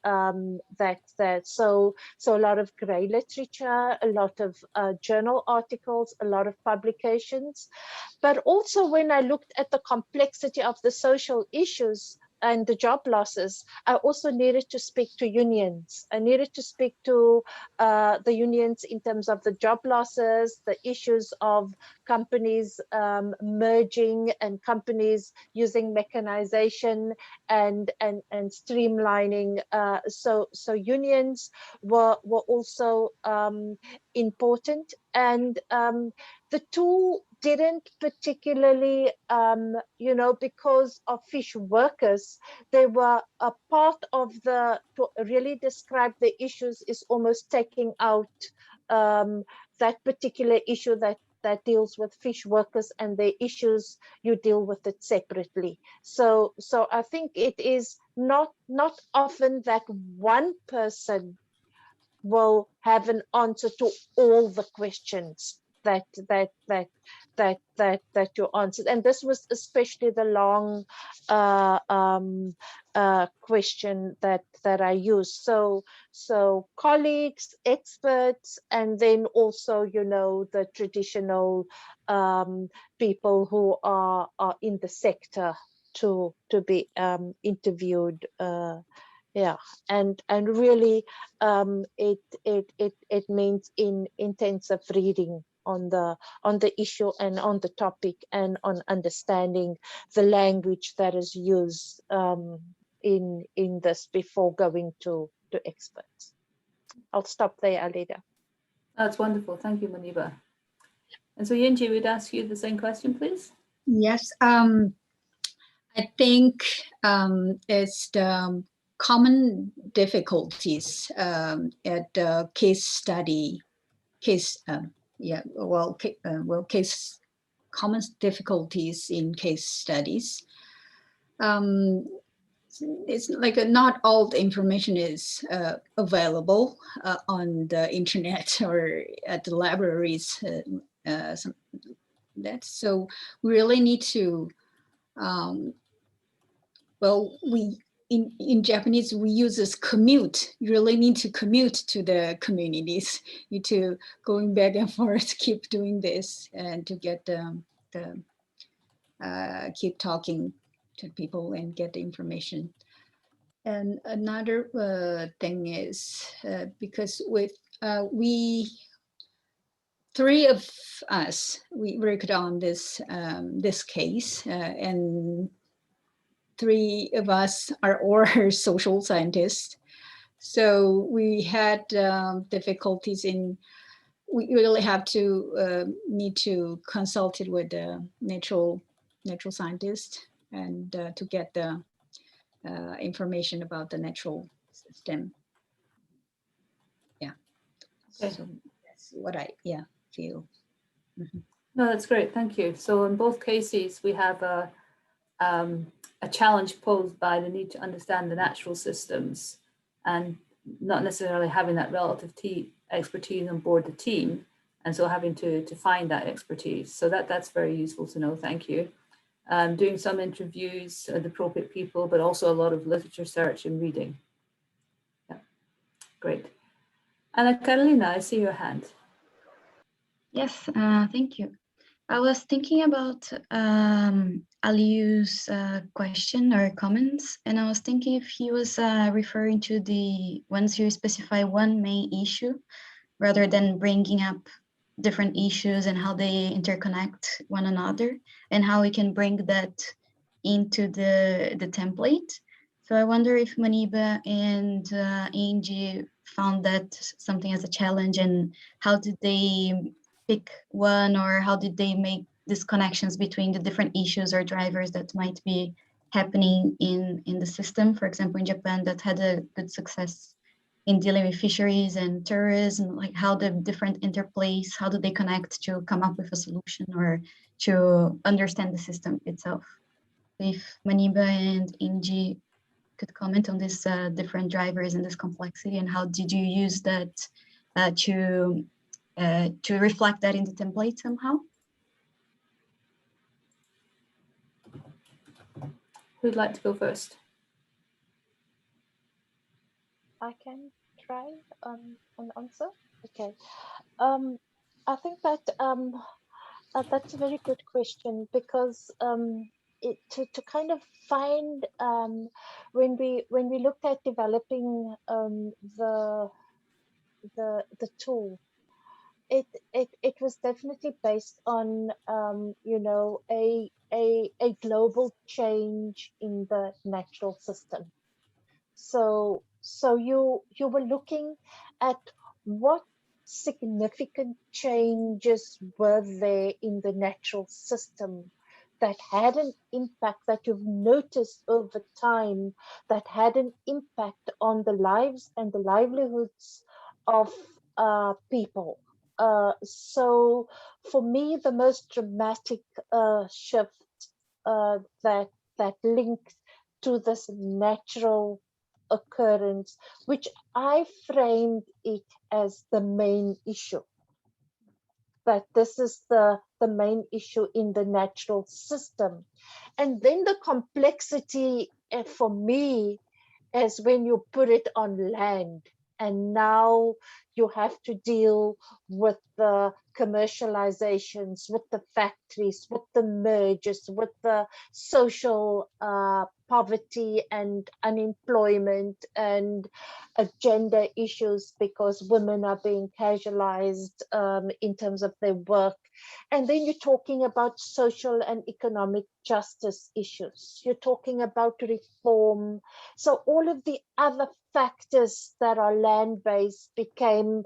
a lot of grey literature, a lot of journal articles, a lot of publications. But also when I looked at the complexity of the social issues and the job losses, I also needed to speak to unions. I needed to speak to the unions in terms of the job losses, the issues of companies merging and companies using mechanization and streamlining. So unions were also important, and the tool didn't particularly, because of fish workers, they were a part of to really describe the issues is almost taking out that particular issue that deals with fish workers and their issues. You deal with it separately. So I think it is not often that one person will have an answer to all the questions that you answered. And this was especially the long question that I used. So colleagues, experts, and then also, the traditional people who are in the sector to be interviewed. Yeah, and really it means intensive reading on the issue and on the topic, and on understanding the language that is used in this before going to experts. I'll stop there, I-ADaPT. That's wonderful. Thank you, Muniba. And so Yinji, we'd ask you the same question, please. Yes, I think it's the common difficulties at the common difficulties in case studies. It's like not all the information is available on the internet or at the libraries. So we really need to, in Japanese, we use this commute. You really need to commute to the communities. You need to going back and forth, keep doing this, and to get keep talking to people and get the information. And another thing is because with three of us, we worked on this this case, and three of us are all social scientists. So we had difficulties in, we really have to need to consult it with the natural scientist and to get the information about the natural system. Yeah. Okay. So that's what I feel. Mm-hmm. No, that's great. Thank you. So in both cases, we have a challenge posed by the need to understand the natural systems and not necessarily having that relative expertise on board the team, and so having to find that expertise. So that's very useful to know. Thank you. Doing some interviews with appropriate people, but also a lot of literature search and reading. Yeah, great. Anna Carolina, I see your hand. Yes, thank you. I was thinking about Aliu's question or comments, and I was thinking if he was referring to the once you specify one main issue, rather than bringing up different issues and how they interconnect one another, and how we can bring that into the template. So I wonder if Maniba and Yinji found that something as a challenge, and how did they pick one, or how did they make these connections between the different issues or drivers that might be happening in the system? For example, in Japan, that had a good success in dealing with fisheries and tourism, like how the different interplays, how do they connect to come up with a solution or to understand the system itself? If Maniba and Inji could comment on these different drivers and this complexity, and how did you use that to reflect that in the template somehow? Who'd like to go first? I can try an answer. Okay. I think that that's a very good question, because to kind of find when we looked at developing the tool, it was definitely based on you know, a global change in the natural system. So you were looking at what significant changes were there in the natural system that had an impact, that you've noticed over time, that had an impact on the lives and the livelihoods of people. So for me, the most dramatic shift that linked to this natural occurrence, which I framed it as the main issue, that this is the main issue in the natural system. And then the complexity for me is when you put it on land, and now you have to deal with the commercializations, with the factories, with the mergers, with the social poverty and unemployment and gender issues, because women are being casualized in terms of their work. And then you're talking about social and economic justice issues. You're talking about reform. So all of the other factors that are land-based became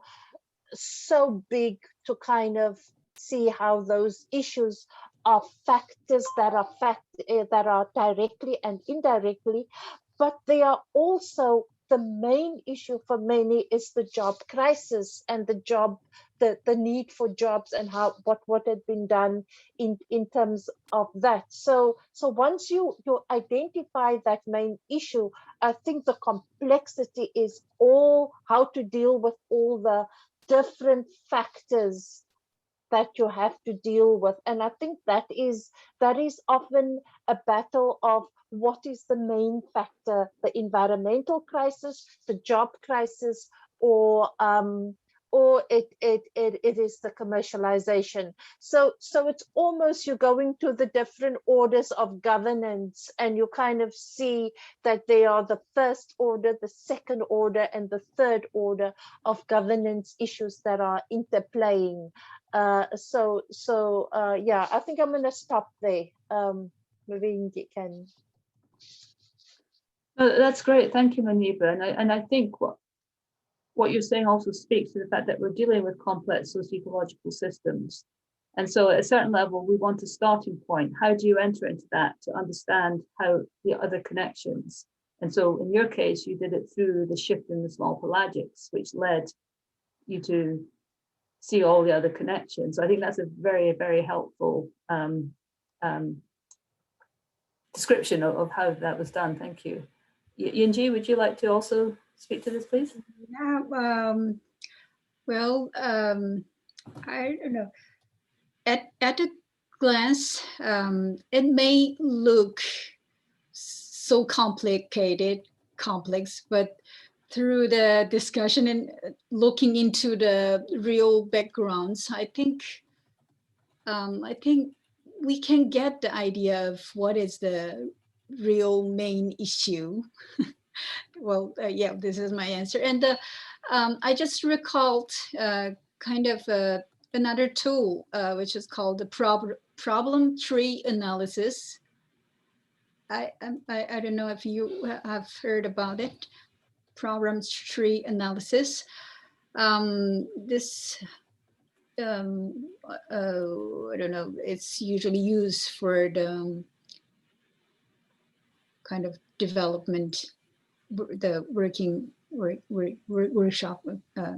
so big to kind of see how those issues are factors that are directly and indirectly, but they are also the main issue for many is the job crisis and the need for jobs, and how what had been done in terms of that. So once you identify that main issue, I think the complexity is all how to deal with all the different factors that you have to deal with. And I think that is often a battle of what is the main factor, the environmental crisis, the job crisis, or it is the commercialization. So it's almost you're going to the different orders of governance, and you kind of see that they are the first order, the second order, and the third order of governance issues that are interplaying. Yeah, I think I'm going to stop there. Maybe you can. No, that's great. Thank you, Maniba. And I think what you're saying also speaks to the fact that we're dealing with complex socio-ecological systems. And so at a certain level, we want a starting point. How do you enter into that to understand how the other connections? And so in your case, you did it through the shift in the small pelagics, which led you to see all the other connections. So I think that's a very, very helpful description of how that was done. Thank you. Yinji, would you like to also speak to this, please? Yeah, well, I don't know. At a glance, it may look so complex, but through the discussion and looking into the real backgrounds, I think we can get the idea of what is the real main issue. Well, yeah, this is my answer. And I just recalled kind of another tool, which is called the problem tree analysis. I don't know if you have heard about it. Problem tree analysis. This I don't know. It's usually used for the kind of development, the workshop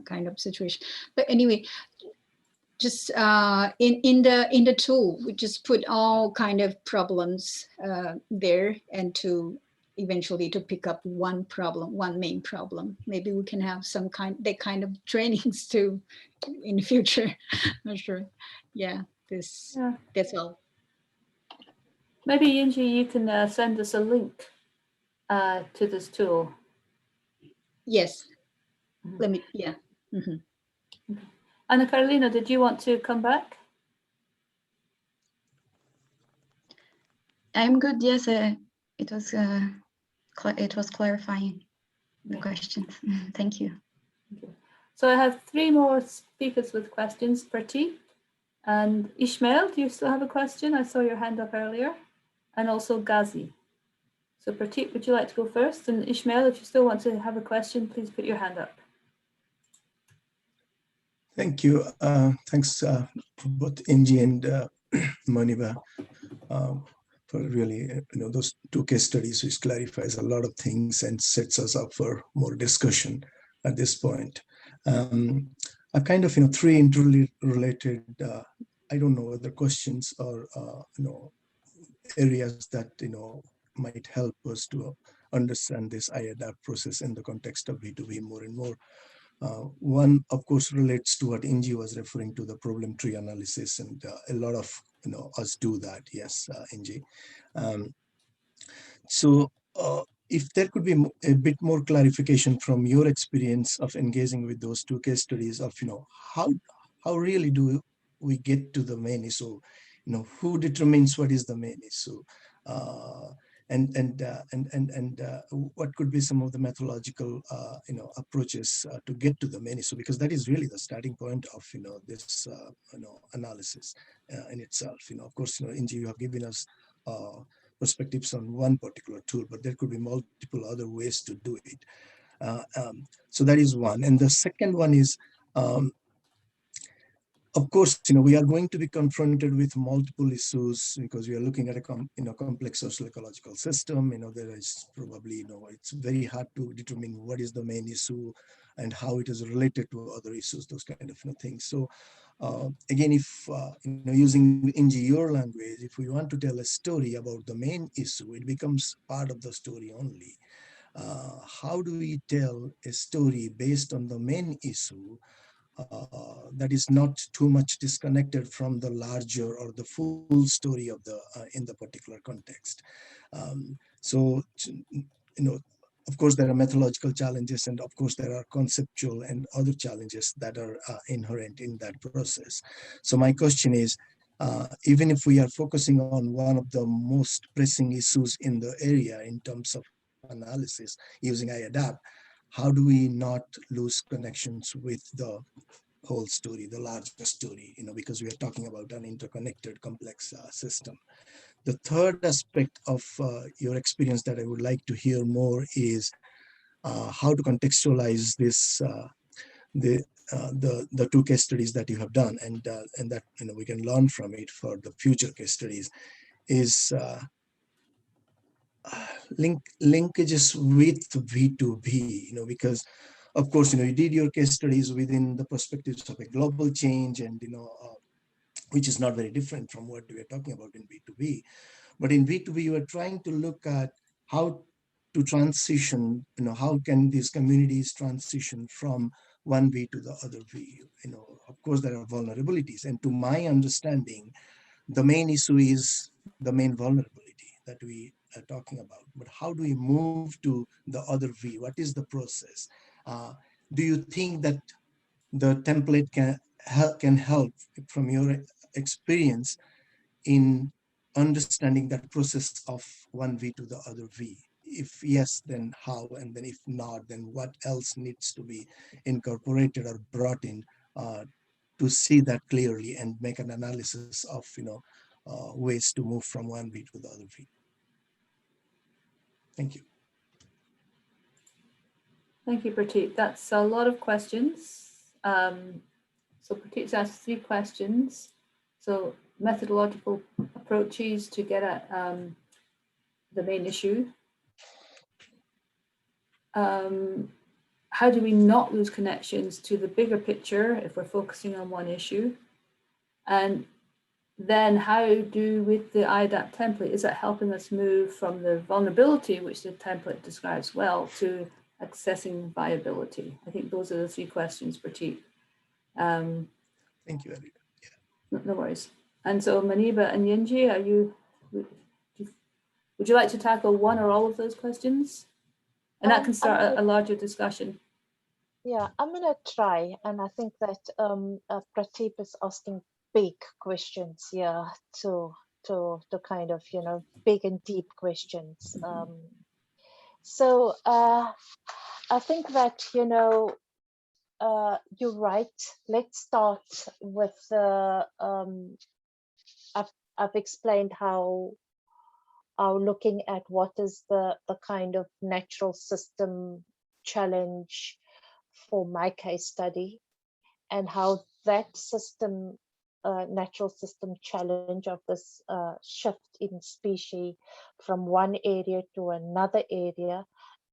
kind of situation. But anyway, just in the tool, we just put all kind of problems there, and to eventually to pick up one problem, one main problem. Maybe we can have some kind of trainings too in the future. Not sure. Yeah, that's all. Maybe Yinji, you can send us a link to this tool. Yes. Let me. Yeah. Mm-hmm. Anna Carolina, did you want to come back? I'm good. Yes, it was clarifying the questions. Thank you. So I have 3 more speakers with questions. Pratik and Ishmael, do you still have a question? I saw your hand up earlier. And also Ghazi. So Pratik, would you like to go first? And Ishmael, if you still want to have a question, please put your hand up. Thank you. Thanks for both Yinji and Moniba for really, those 2 case studies, which clarifies a lot of things and sets us up for more discussion at this point. I've kind of, 3 interrelated, I don't know, whether questions or, areas that, might help us to understand this I-ADapt process in the context of B2B more and more. One, of course, relates to what Yinji was referring to, the problem tree analysis, and a lot of us do that. Yes, Yinji. So if there could be a bit more clarification from your experience of engaging with those 2 case studies of how really do we get to the main issue? Who determines what is the main issue? And what could be some of the methodological approaches to get to the main issue, because that is really the starting point of this analysis in itself. Of course, Yinji, you have given us perspectives on one particular tool, but there could be multiple other ways to do it. So that is one. And the second one is, of course, we are going to be confronted with multiple issues because we are looking at a complex social ecological system. There is probably, it's very hard to determine what is the main issue and how it is related to other issues, those kind of things. So again, if, using Yinji, your language, if we want to tell a story about the main issue, it becomes part of the story only. How do we tell a story based on the main issue that is not too much disconnected from the larger or the full story of the in the particular context? So, of course, there are methodological challenges, and of course, there are conceptual and other challenges that are inherent in that process. So my question is, even if we are focusing on one of the most pressing issues in the area in terms of analysis using I-ADapt, how do we not lose connections with the whole story, the larger story, because we are talking about an interconnected, complex system. The third aspect of your experience that I would like to hear more is how to contextualize this, the 2 case studies that you have done, and that we can learn from it for the future case studies, is linkages with V2B, because of course, you did your case studies within the perspectives of a global change, and which is not very different from what we are talking about in B2B. But in B2B, you are trying to look at how to transition, how can these communities transition from one V to the other V? Of course, there are vulnerabilities, and to my understanding, the main issue is the main vulnerability that we talking about. But how do we move to the other V? What is the process? Do you think that the template can help from your experience in understanding that process of one V to the other V? If yes, then how? And then if not, then what else needs to be incorporated or brought in to see that clearly and make an analysis of ways to move from one V to the other V? Thank you. Thank you, Prateek. That's a lot of questions. So Prateek's asked 3 questions. So methodological approaches to get at the main issue. How do we not lose connections to the bigger picture if we're focusing on one issue? And then how do, with the I-ADaPT template, is that helping us move from the vulnerability, which the template describes well, to accessing viability? I think those are the 3 questions, Prateek. Thank you, Adita. Yeah. No worries. And so Maniba and Yinji, would you like to tackle one or all of those questions? And that can start a larger discussion. Yeah, I'm going to try. And I think that Prateek is asking big questions here to kind of, big and deep questions. So I think that, you're right. Let's start with I've explained how looking at what is the kind of natural system challenge for my case study, and how that system, natural system challenge of this shift in species from one area to another area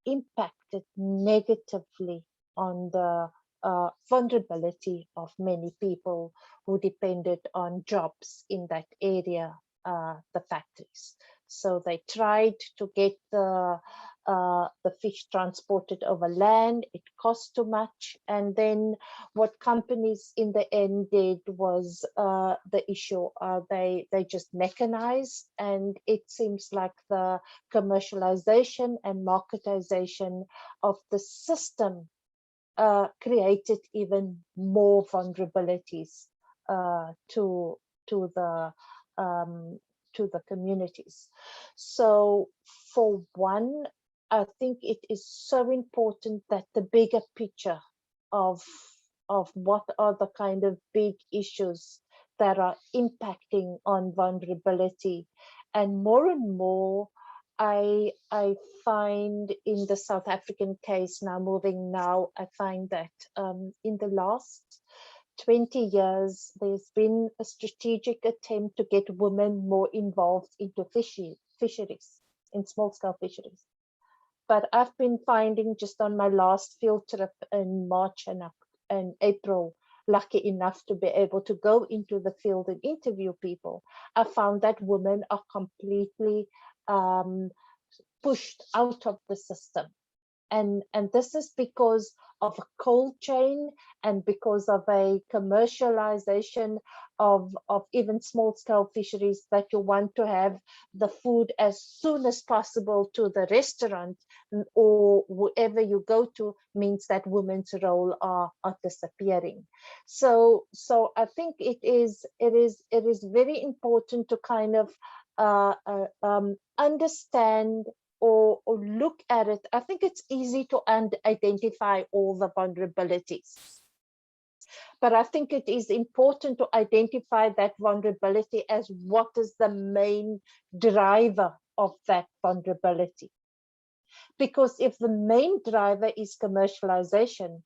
impacted negatively on the vulnerability of many people who depended on jobs in that area, the factories. So they tried to get the fish transported over land. It cost too much. And then what companies in the end did was the issue, they just mechanized. And it seems like the commercialization and marketization of the system created even more vulnerabilities to the communities. So for one, I think it is so important that the bigger picture of what are the kind of big issues that are impacting on vulnerability. And more I find in the South African case now, I find that in the last 20 years, there's been a strategic attempt to get women more involved into fisheries, in small-scale fisheries. But I've been finding, just on my last field trip in March and April, lucky enough to be able to go into the field and interview people, I found that women are completely pushed out of the system. And this is because of a cold chain and because of a commercialization of even small-scale fisheries, that you want to have the food as soon as possible to the restaurant or wherever you go to, means that women's role are disappearing. So I think it is very important to kind of understand or look at it. I think it's easy to identify all the vulnerabilities, but I think it is important to identify that vulnerability as what is the main driver of that vulnerability. Because if the main driver is commercialization,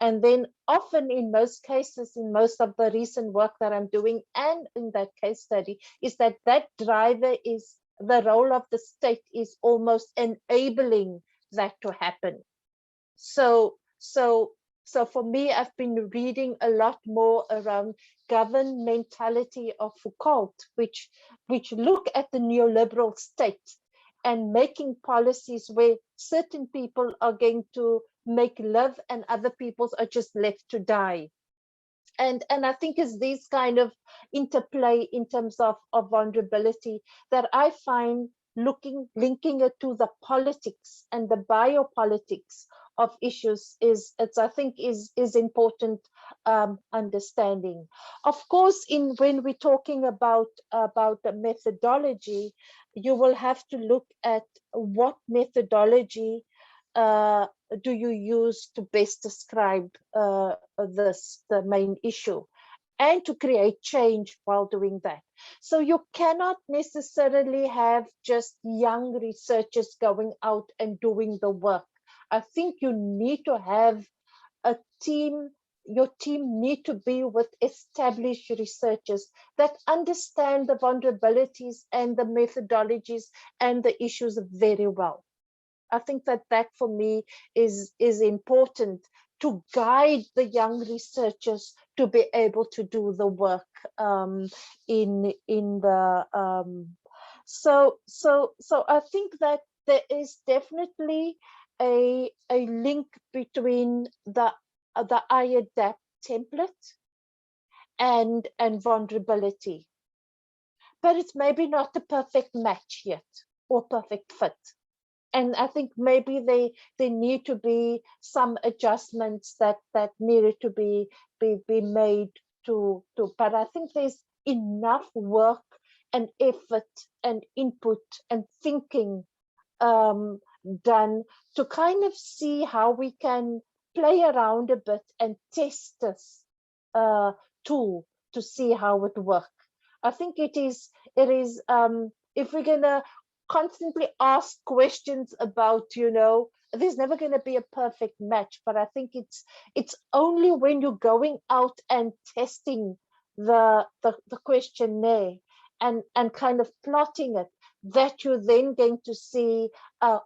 and then often in most cases, in most of the recent work that I'm doing and in that case study, is that driver is the role of the state is almost enabling that to happen. So for me, I've been reading a lot more around governmentality of Foucault, which look at the neoliberal state and making policies where certain people are going to make love and other people are just left to die. And I think it's these kind of interplay in terms of vulnerability that I find linking it to the politics and the biopolitics of issues I think is important understanding. Of course, when we're talking about the methodology, you will have to look at what methodology do you use to best describe the main issue, and to create change while doing that. So you cannot necessarily have just young researchers going out and doing the work. I think you need to have a team. Your team need to be with established researchers that understand the vulnerabilities and the methodologies and the issues very well. I think that for me is important to guide the young researchers to be able to do the work in the so I think that there is definitely a link between the I-ADapT template and vulnerability, but it's maybe not the perfect match yet or perfect fit. And I think maybe they need to be some adjustments that needed to be made to. But I think there's enough work and effort and input and thinking done to kind of see how we can play around a bit and test this tool to see how it works. I think it is if we're gonna constantly ask questions about, there's never going to be a perfect match, but I think it's only when you're going out and testing the questionnaire and kind of plotting it that you're then going to see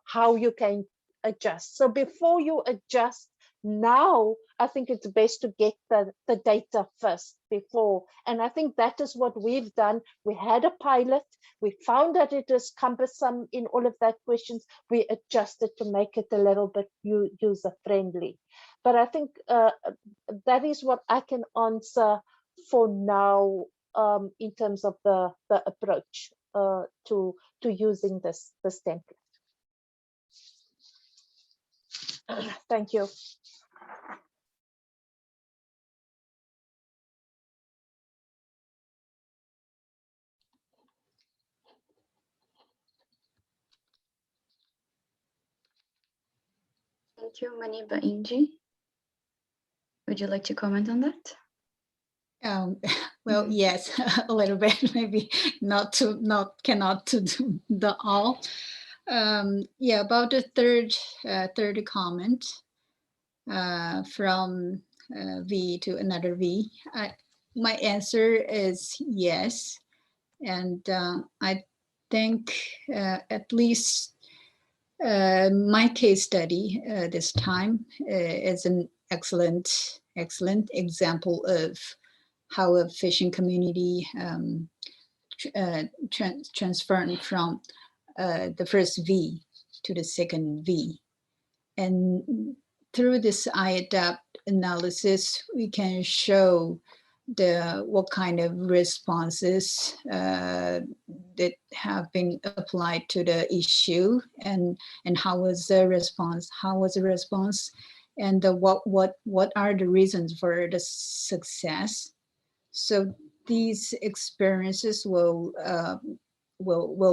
how you can adjust. So before you adjust now, I think it's best to get the data first before. And I think that is what we've done. We had a pilot. We found that it is cumbersome in all of that questions. We adjusted to make it a little bit user friendly. But I think that is what I can answer for now in terms of the approach to using this template. Thank you. Thank you, Maniba Yinji. Would you like to comment on that? Well, yes, a little bit, maybe cannot to do the all. Yeah, about the third comment from V to another V. My answer is yes, and I think at least my case study this time is an excellent example of how a fishing community transferred from the first V to the second V. And through this I-ADapT analysis, we can show what kind of responses that have been applied to the issue, and how was the response, and what are the reasons for the success. So these experiences will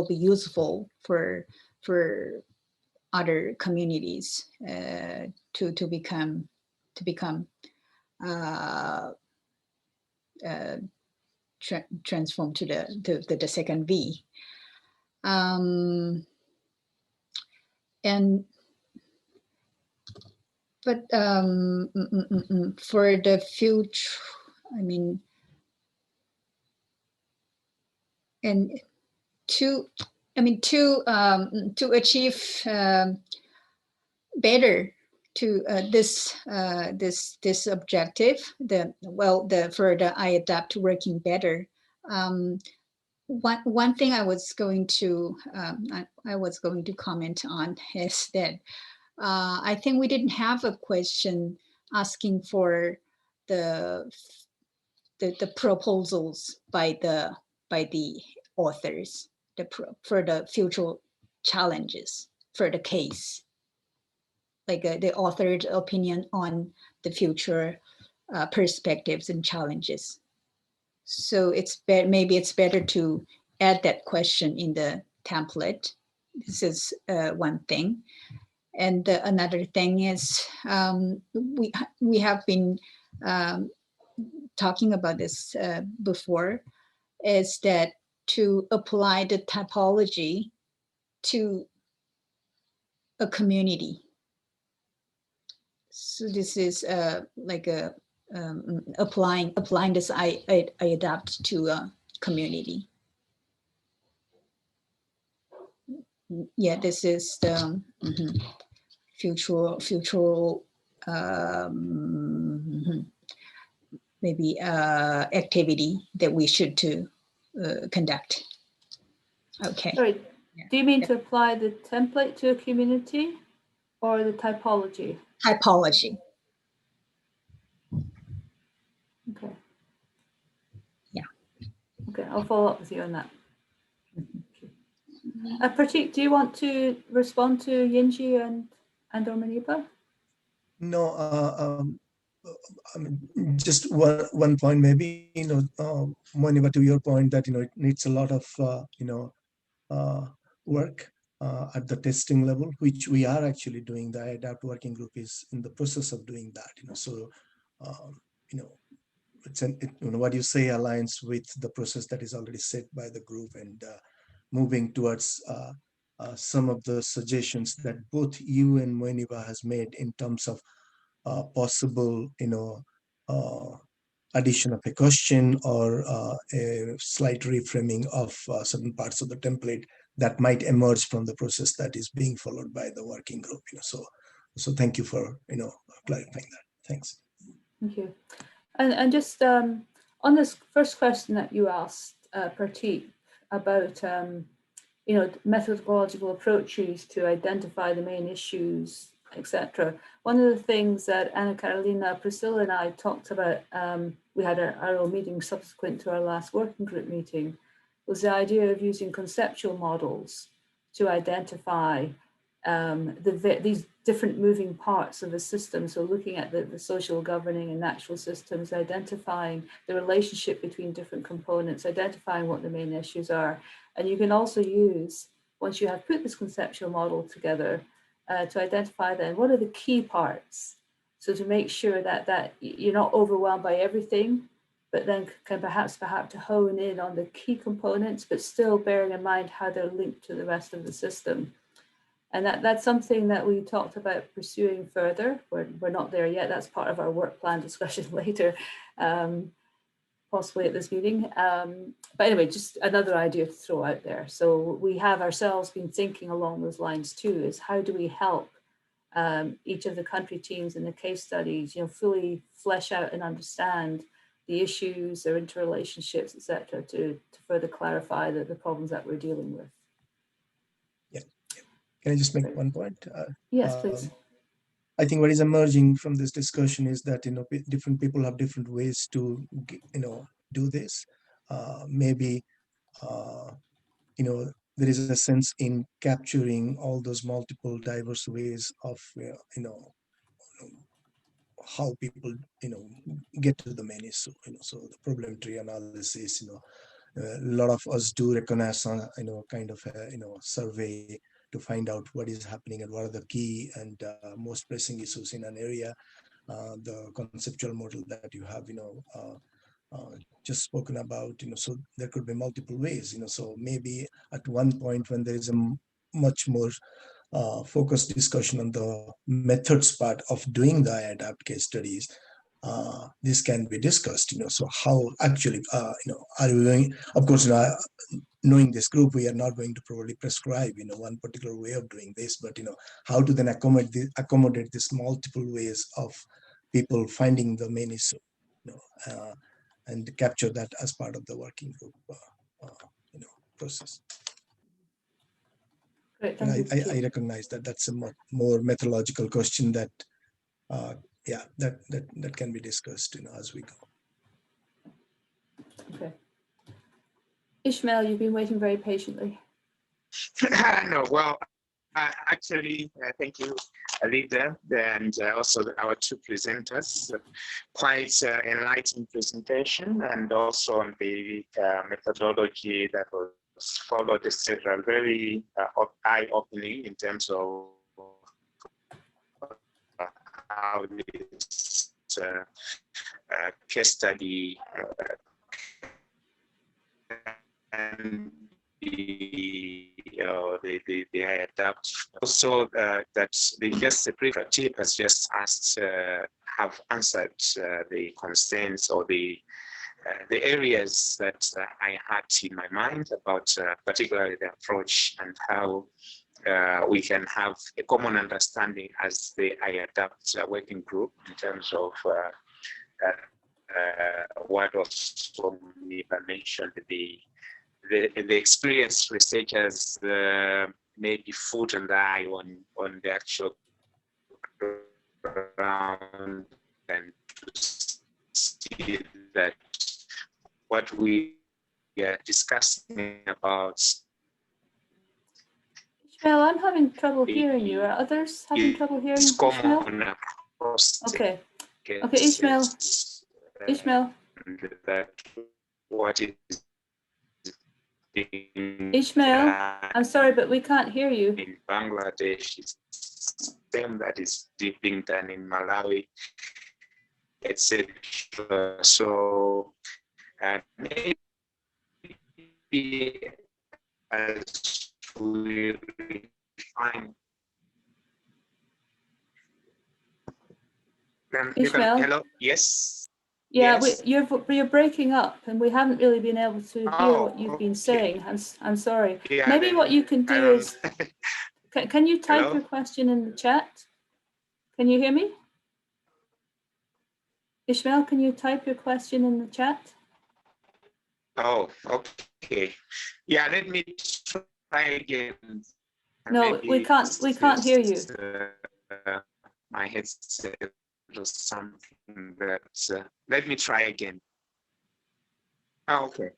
be useful for other communities to become transformed to the second V. But for the future, I mean, and to achieve better to this objective, for the I-ADapT working better. One thing I was going to comment on is that I think we didn't have a question asking for the proposals by the authors for the future challenges for the case, like the authored opinion on the future perspectives and challenges. So maybe it's better to add that question in the template. This is one thing. And another thing is we have been talking about this before, is that to apply the typology to a community. So this is like a applying this I-ADaPT to a community. Yeah, this is the future maybe activity that we should to conduct. Okay. Sorry, Yeah. do you mean to apply the template to a community or the typology? Typology. Okay. Yeah. Okay, I'll follow up with you on that. Pratik, do you want to respond to Yinji and Omanipa? No, I mean, just one point, maybe, Moniba, to your point that, it needs a lot of, work at the testing level, which we are actually doing. The I-ADaPT working group is in the process of doing that, so, it's what you say aligns with the process that is already set by the group, and moving towards some of the suggestions that both you and Moniba has made in terms of possible, addition of a question or a slight reframing of certain parts of the template that might emerge from the process that is being followed by the working group. So thank you for clarifying that. Thanks. Thank you. And just on this first question that you asked, Pratik, about methodological approaches to identify the main issues, etc. One of the things that Anna Carolina, Priscilla and I talked about, we had our own meeting subsequent to our last working group meeting, was the idea of using conceptual models to identify these different moving parts of a system. So looking at the social governing and natural systems, identifying the relationship between different components, identifying what the main issues are. And you can also use, once you have put this conceptual model together, to identify then what are the key parts. So to make sure that you're not overwhelmed by everything, but then can perhaps to hone in on the key components, but still bearing in mind how they're linked to the rest of the system. And that's something that we talked about pursuing further. We're not there yet. That's part of our work plan discussion later, possibly at this meeting. But anyway, just another idea to throw out there. So we have ourselves been thinking along those lines too, is how do we help each of the country teams in the case studies, fully flesh out and understand the issues, their interrelationships, etc., to further clarify the problems that we're dealing with. Can I just make one point? Yes, please. I think what is emerging from this discussion is that different people have different ways to do this. Maybe there is a sense in capturing all those multiple diverse ways of how people get to the main issue. So the problem tree analysis. A lot of us do recognize kind of a survey to find out what is happening and what are the key and most pressing issues in an area. The conceptual model that you have just spoken about, so there could be multiple ways. So maybe at one point when there is a much more focused discussion on the methods part of doing the I-ADaPT case studies, this can be discussed. So how actually are we going? Of course, knowing this group, we are not going to probably prescribe one particular way of doing this, but how to then accommodate these multiple ways of people finding the main issue, and capture that as part of the working group process. Great, and thank you. I recognize that that's a more methodological question that that can be discussed as we go. Okay. Ishmael, you've been waiting very patiently. No, well, actually, thank you, Alida, and also our two presenters. Quite enlightening presentation, and also on the methodology that was followed, etc. Very eye-opening in terms of how this case study and the I-ADapt. Also, that the pre-tip has just asked have answered the concerns or the areas that I had in my mind about particularly the approach and how we can have a common understanding as the I-ADapt working group in terms of what also mentioned, the experienced researchers maybe foot and eye on the actual ground, and to see that what we are discussing about. Ishmael, I'm having trouble hearing you. Are others having trouble hearing Ishmael? Okay. Okay, Ishmael. Ishmael. That what is Ishmael, I'm sorry, but we can't hear you. In Bangladesh, it's the same that is being done in Malawi, etc. So maybe as we refine. Ishmael? Hello, yes? Yeah, yes. you're breaking up, and we haven't really been able to hear what you've been saying. I'm sorry. Yeah, maybe what you can do is, can you type Hello? your question in the chat? Can you hear me? Ishmael, can you type your question in the chat? Oh, okay. Yeah, let me try again. No, we can't hear you. My headset or something, but let me try again. Oh, okay.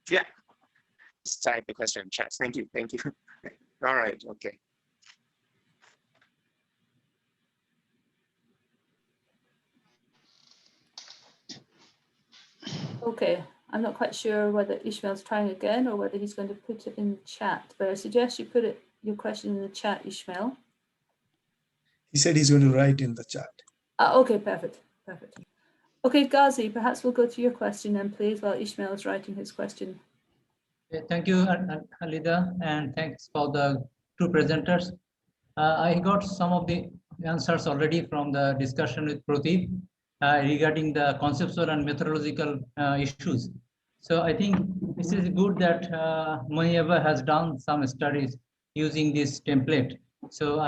Yeah. Just type the question in chat. Thank you. Thank you. All right. Okay. Okay. I'm not quite sure whether Ishmael's trying again or whether he's going to put it in the chat, but I suggest you put your question in the chat, Ishmael. He said he's going to write in the chat. Okay, perfect. Perfect. Okay, Ghazi, perhaps we'll go to your question then, please, while Ishmael is writing his question. Thank you, Alida, and thanks for the two presenters. I got some of the answers already from the discussion with Pradeep regarding the conceptual and methodological issues. So I think this is good that Mayeva has done some studies using this template. So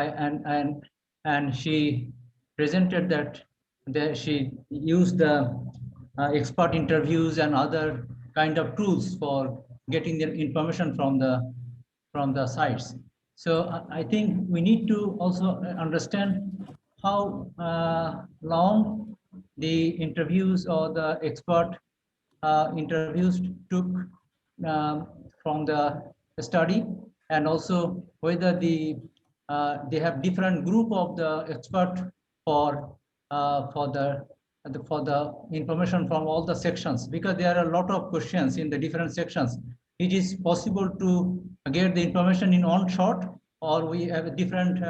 and she presented that she used the expert interviews and other kind of tools for getting the information from the sites. So I think we need to also understand how long the interviews or the expert interviews took from the study, and also whether they have different group of the expert for the information from all the sections, because there are a lot of questions in the different sections. It is possible to get the information in one shot, or we have different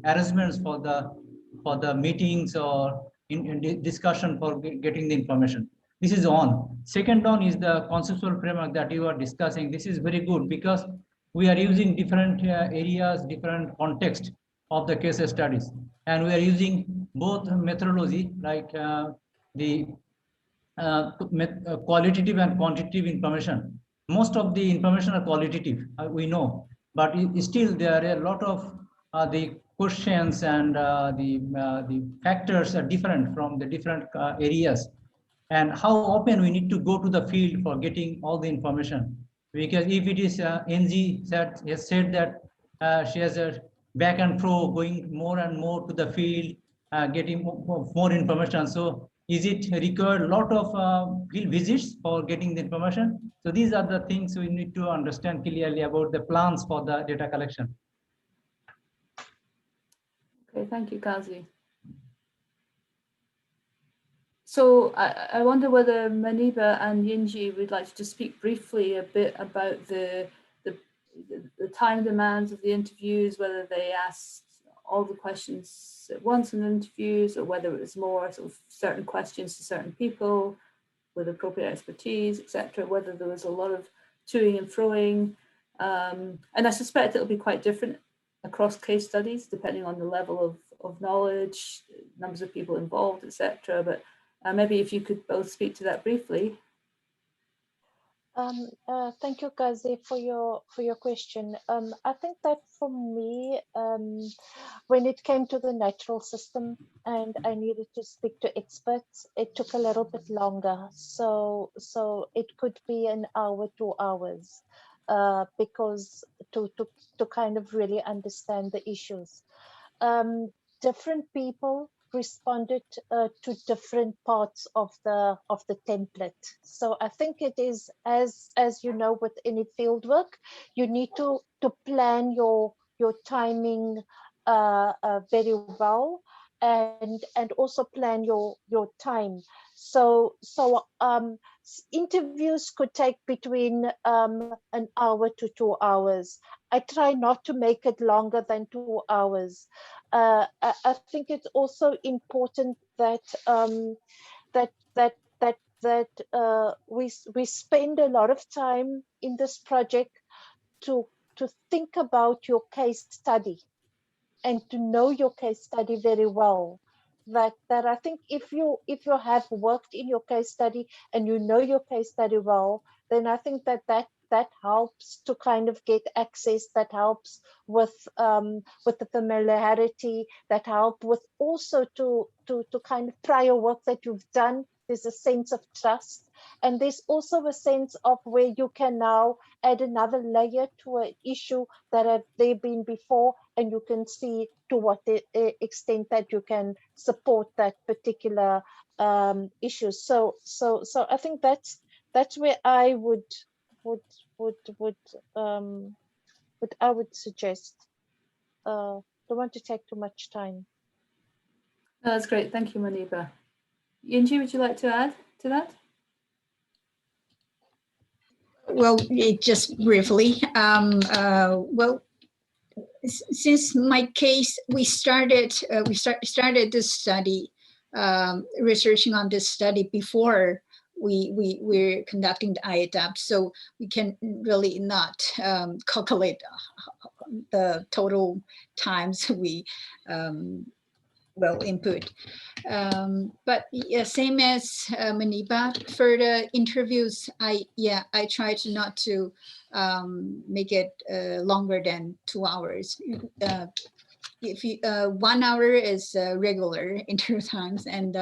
arrangements for the meetings or in discussion for getting the information. This is on. Second one is the conceptual framework that you are discussing. This is very good because we are using different areas, different context of the case studies, and we are using both methodology like the qualitative and quantitative information. Most of the information are qualitative, we know, but still there are a lot of the questions and the factors are different from the different areas, and how often we need to go to the field for getting all the information. Because if it is NG has said that she has a back and fro going more and more to the field, getting more information. So Is it required a lot of field visits for getting the information? So these are the things we need to understand clearly about the plans for the data collection. Okay, thank you, Ghazi. So I wonder whether Maniba and Yinji would like to just speak briefly a bit about the time demands of the interviews, whether they asked all the questions at once in the interviews, or whether it was more sort of certain questions to certain people with appropriate expertise, etc. Whether there was a lot of toing and froing, and I suspect it'll be quite different across case studies depending on the level of knowledge, numbers of people involved, etc. But maybe if you could both speak to that briefly. Thank you, Kazi, for your question. I think that for me, when it came to the natural system and I needed to speak to experts, it took a little bit longer. So it could be an hour, 2 hours, because to kind of really understand the issues. Different people responded to different parts of the template. So I think it is, as you know, with any field work, you need to plan your timing very well, and also plan your time. So interviews could take between an hour to 2 hours. I try not to make it longer than 2 hours. I think it's also important that we spend a lot of time in this project to think about your case study and to know your case study very well. That I think if you have worked in your case study and you know your case study well, then I think that helps to kind of get access, that helps with the familiarity, that help with also to kind of prior work that you've done. There's a sense of trust, and there's also a sense of where you can now add another layer to an issue that have there been before, and you can see to what extent that you can support that particular issue. So I think that's where I would suggest. Don't want to take too much time. No, that's great. Thank you, Maniba. Yinji, would you like to add to that? Well, just briefly. Well, since my case, we started this study, researching on this study before we're conducting the I-ADapt, so we can really not calculate the total times we input. But yeah, same as Maniba, for the interviews, I tried not to make it longer than 2 hours. If you 1 hour is regular interview times, and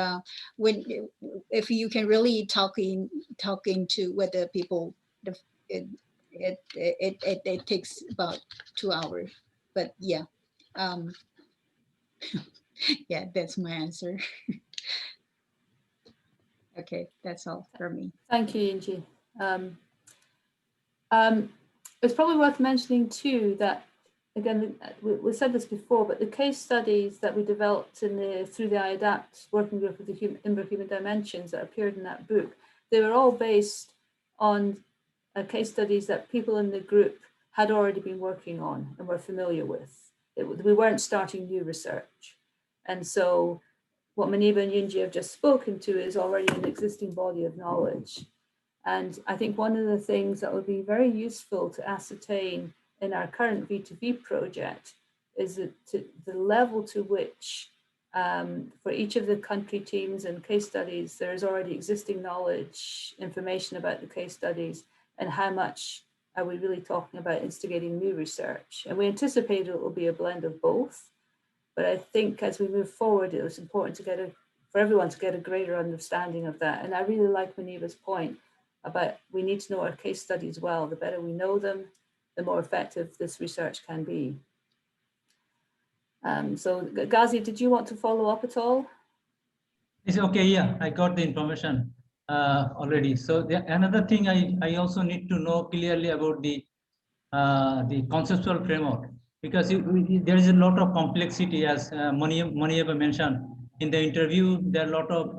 if you can really talking to with the people, it takes about 2 hours. But yeah. Yeah, that's my answer. Okay, that's all for me. Thank you, Yinji. It's probably worth mentioning too that, again, we said this before, but the case studies that we developed through the I-ADapt working group with the Ember Human Dimensions that appeared in that book, they were all based on case studies that people in the group had already been working on and were familiar with. We weren't starting new research. And so what Maniba and Yinji have just spoken to is already an existing body of knowledge. And I think one of the things that would be very useful to ascertain in our current V2V project is the level to which for each of the country teams and case studies, there is already existing knowledge, information about the case studies, and how much are we really talking about instigating new research. And we anticipate it will be a blend of both. But I think as we move forward, it was important for everyone to get a greater understanding of that. And I really like Maniba's point about we need to know our case studies well. The better we know them, the more effective this research can be. So Ghazi, did you want to follow up at all? It's okay, yeah, I got the information already. So another thing I also need to know clearly about the conceptual framework, because there is a lot of complexity, as Maniaba mentioned in the interview. There are a lot of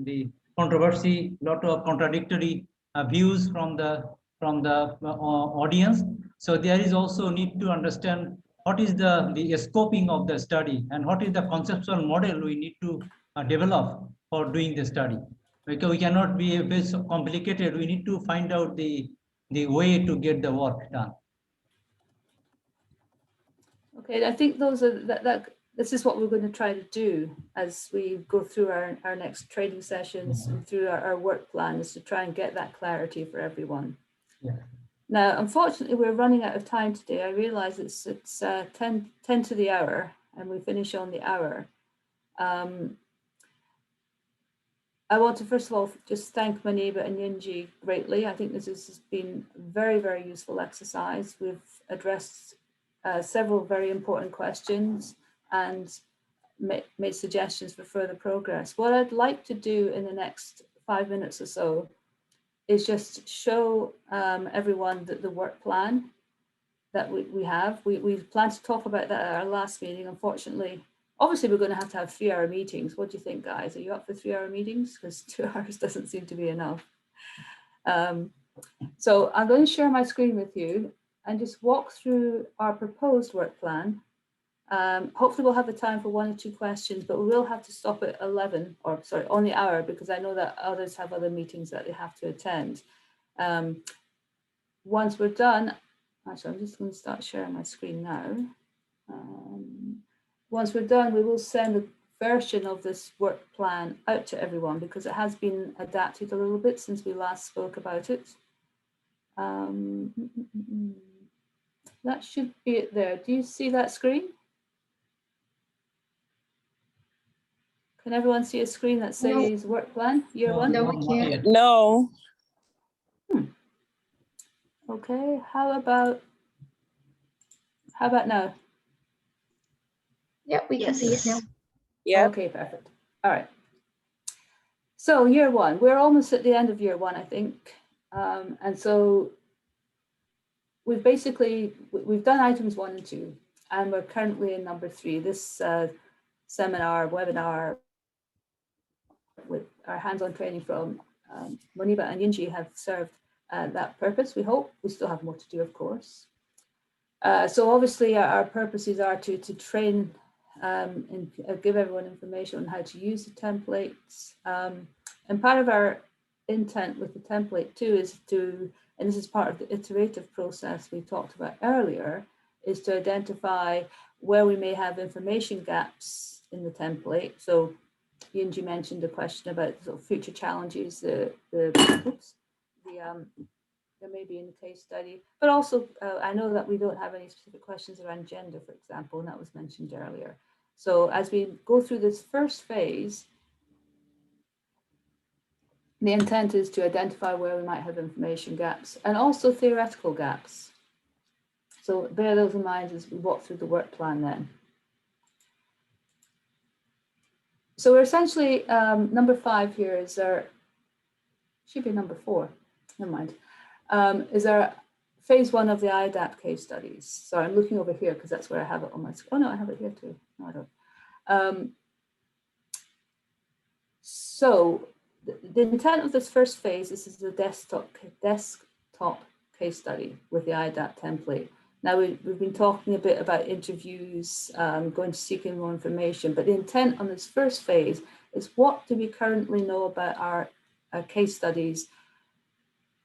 the controversy, lot of contradictory views from the audience. So there is also need to understand what is the scoping of the study and what is the conceptual model we need to develop for doing the study. Because we cannot be a bit so complicated. We need to find out the way to get the work done. Okay, I think those are this is what we're going to try to do as we go through our next training sessions and through our work plan, is to try and get that clarity for everyone. Yeah. Now, unfortunately, we're running out of time today. I realize it's 10 to the hour and we finish on the hour. I want to first of all just thank Maniba and Yinji greatly. I think this has been a very, very useful exercise. We've addressed several very important questions and made suggestions for further progress. What I'd like to do in the next 5 minutes or so is just show everyone the work plan that we have. We planned to talk about that at our last meeting. Unfortunately, obviously we're going to have 3-hour meetings. What do you think, guys? Are you up for 3-hour meetings? Because 2 hours doesn't seem to be enough. So I'm going to share my screen with you and just walk through our proposed work plan. Hopefully we'll have the time for 1 or 2 questions, but we will have to stop at 11, or sorry, on the hour, because I know that others have other meetings that they have to attend. Once we're done, actually, I'm just going to start sharing my screen now. Once we're done, we will send a version of this work plan out to everyone, because it has been adapted a little bit since we last spoke about it. That should be it there. Do you see that screen? Can everyone see a screen that says work plan, year one? No, we can't. No. Okay, how about now? Yeah, we can see it now. Yeah. Okay, perfect. All right. So year one, we're almost at the end of year one, I think. And so we've done items 1 and 2, and we're currently in number 3. This webinar with our hands-on training from Maniba and Yinji have served that purpose, we hope. We still have more to do, of course. So obviously our purposes are to train and give everyone information on how to use the templates. And part of our intent with the template too is to, and this is part of the iterative process we talked about earlier, is to identify where we may have information gaps in the template. So Yinji mentioned a question about sort of future challenges, there may be in the case study, but also I know that we don't have any specific questions around gender, for example, and that was mentioned earlier. So as we go through this first phase, the intent is to identify where we might have information gaps and also theoretical gaps. So bear those in mind as we walk through the work plan then. So we're essentially, number 5 here is our, should be number 4, never mind, is our phase 1 of the I-ADaPT case studies. So I'm looking over here because that's where I have it on my screen. Oh no, I have it here too. No, I don't. So the intent of this first phase, this is the desktop case study with the I-ADaPT template. Now we've been talking a bit about interviews, going to seeking more information, but the intent on this first phase is what do we currently know about our case studies,